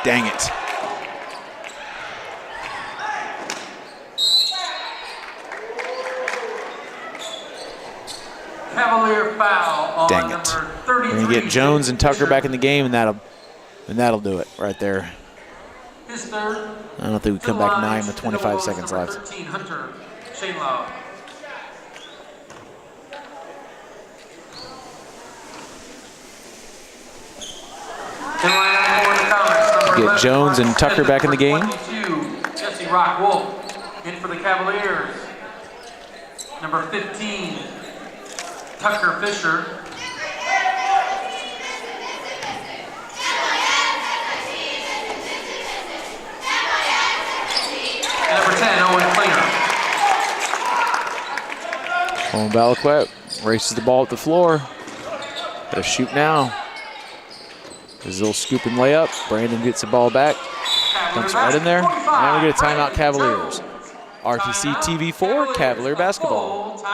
Dang it. Cavalier foul on Dang it. number 33. We're going to get Jones and Tucker back in the game, and that'll do it right there. His third. I don't think we come back 9 with 25 seconds left. 13, Hunter Shane Lau. Get Jones and Tucker back in the game. 22, Jesse Rock Wolf in for the Cavaliers. Number 15, Tucker Fisher. And number 10, Owen Klinger. Owen Balaquet races the ball at the floor. Got to shoot now. His little scoop and layup. Brandon gets the ball back. Dumps right in there. Now we get a timeout, Cavaliers. RTC TV4, Cavalier basketball.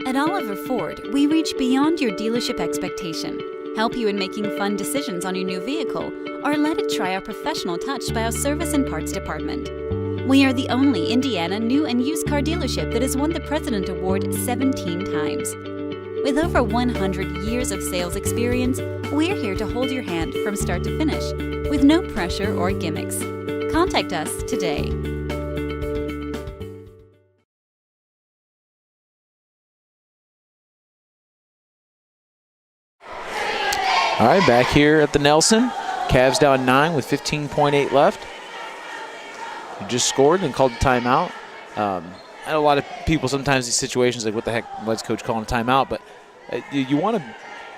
At Oliver Ford, we reach beyond your dealership expectation, help you in making fun decisions on your new vehicle, or let it try our professional touch by our service and parts department. We are the only Indiana new and used car dealership that has won the President Award 17 times. With over 100 years of sales experience, we're here to hold your hand from start to finish, with no pressure or gimmicks. Contact us today. All right, back here at the Nelson. Cavs down 9 with 15.8 left. We just scored and called the timeout. I know a lot of people sometimes these situations like, what the heck, why's coach calling a timeout? But you want to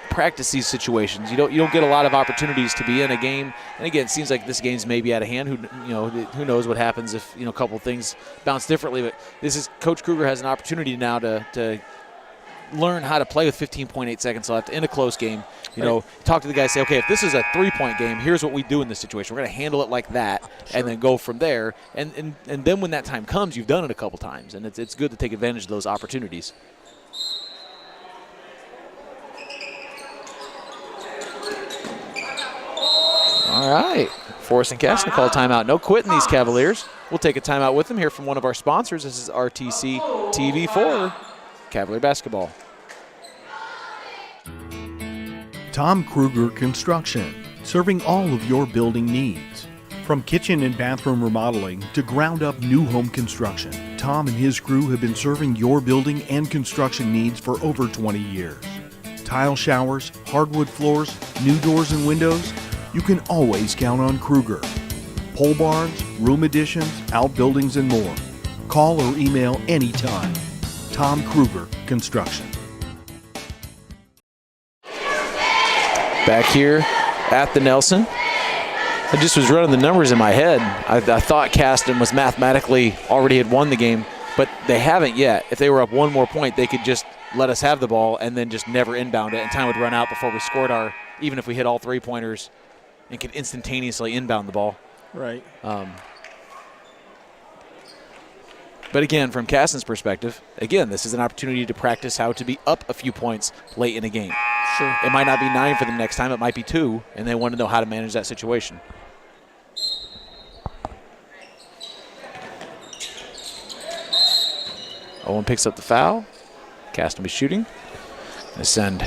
practice these situations. You don't get a lot of opportunities to be in a game. And again, it seems like this game's maybe out of hand. Who knows what happens if a couple things bounce differently. But this is Coach Kruger has an opportunity now to learn how to play with 15.8 seconds left in a close game. You know, talk to the guys, say, okay, if this is a 3-point game, here's what we do in this situation. We're going to handle it like that and then go from there. And then when that time comes, you've done it a couple times, and it's good to take advantage of those opportunities. All right. Forrest and Caston call timeout. No quitting these Cavaliers. We'll take a timeout with them here from one of our sponsors. This is RTC TV for Cavalier Basketball. Tom Kruger Construction, serving all of your building needs. From kitchen and bathroom remodeling to ground-up new home construction, Tom and his crew have been serving your building and construction needs for over 20 years. Tile showers, hardwood floors, new doors and windows, you can always count on Kruger. Pole barns, room additions, outbuildings, and more. Call or email anytime. Tom Kruger Construction. Back here at the Nelson. I just was running the numbers in my head. I thought Caston was mathematically already had won the game, but they haven't yet. If they were up one more point, they could just let us have the ball and then just never inbound it, and time would run out before we scored our, even if we hit all 3-pointers and could instantaneously inbound the ball. Right. But again, from Caston's perspective, again, this is an opportunity to practice how to be up a few points late in a game. Sure. It might not be 9 for them next time. It might be 2, and they want to know how to manage that situation. Owen picks up the foul. Caston be shooting. They send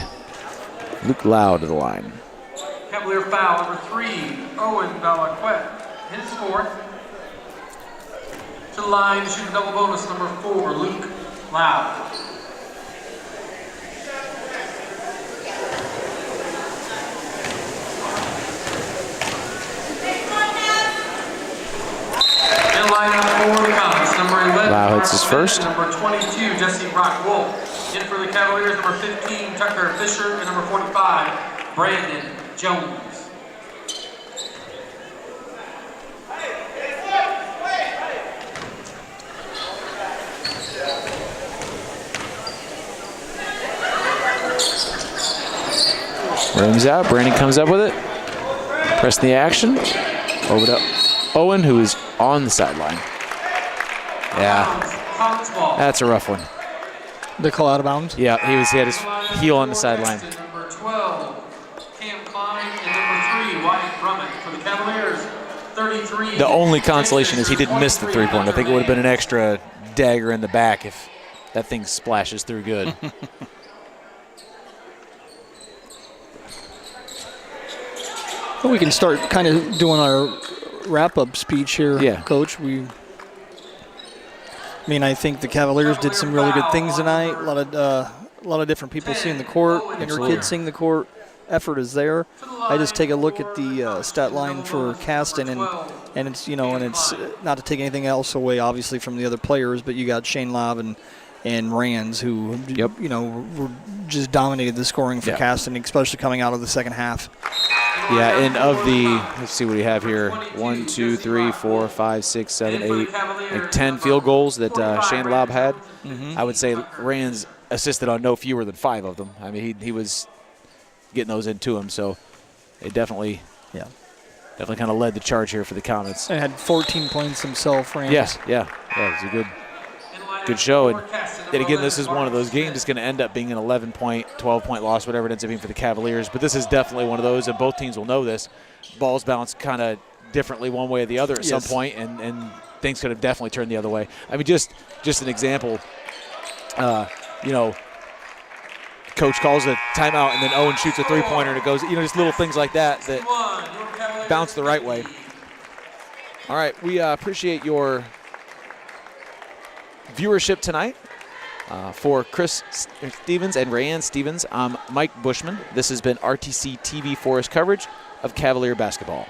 Luke Lau to the line. Cavalier foul number 3, Owen Valaquette, his 4th. To the line to shoot a double bonus, number 4, Luke Lau. In lineup for the Comets, number 11, Lau hits his first. number 22, Jesse Rock Wolf. In for the Cavaliers, number 15, Tucker Fisher, and number 45, Brandon Jones. Rims out. Brandon comes up with it. Press the action. Over to Owen, who is on the sideline. Yeah, that's a rough one. They call out of bounds? Yeah, he had his heel on the sideline. Number 12, Cam Klein, and number 3, Wyatt Brummett for the Cavaliers. 33. The only consolation is he didn't miss the 3-pointer. I think it would have been an extra dagger in the back if that thing splashes through good. Well, we can start kind of doing our wrap-up speech here, Coach. I think the Cavaliers did some really good things tonight. A lot of different people seeing the court, younger kids seeing the court. Effort is there. I just take a look at the stat line for Caston, and it's it's not to take anything else away, obviously, from the other players, but you got Shane Lobb and Rands who were just dominated the scoring for Caston, especially coming out of the second half. Yeah, and of the, let's see what we have here, 1, 2, 3, 4, 5, 6, 7, 8, like 10 field goals that Shane Lobb had. I would say Rands assisted on no fewer than 5 of them. I mean, he was getting those into him, so they definitely kind of led the charge here for the Comets. He had 14 points himself, Rands. Yeah, it was a good show. And again, this is one of those games that's going to end up being an 11-point, 12-point loss, whatever it ends up being for the Cavaliers. But this is definitely one of those, and both teams will know this. Balls bounce kind of differently one way or the other at some point, and things could have definitely turned the other way. I mean, just an example, coach calls a timeout, and then Owen shoots a 3-pointer, and it goes, just little things like that bounce the right way. All right, we appreciate your viewership tonight. For Chris Stevens and Rayanne Stevens, I'm Mike Bushman. This has been RTC TV Forest coverage of Cavalier basketball.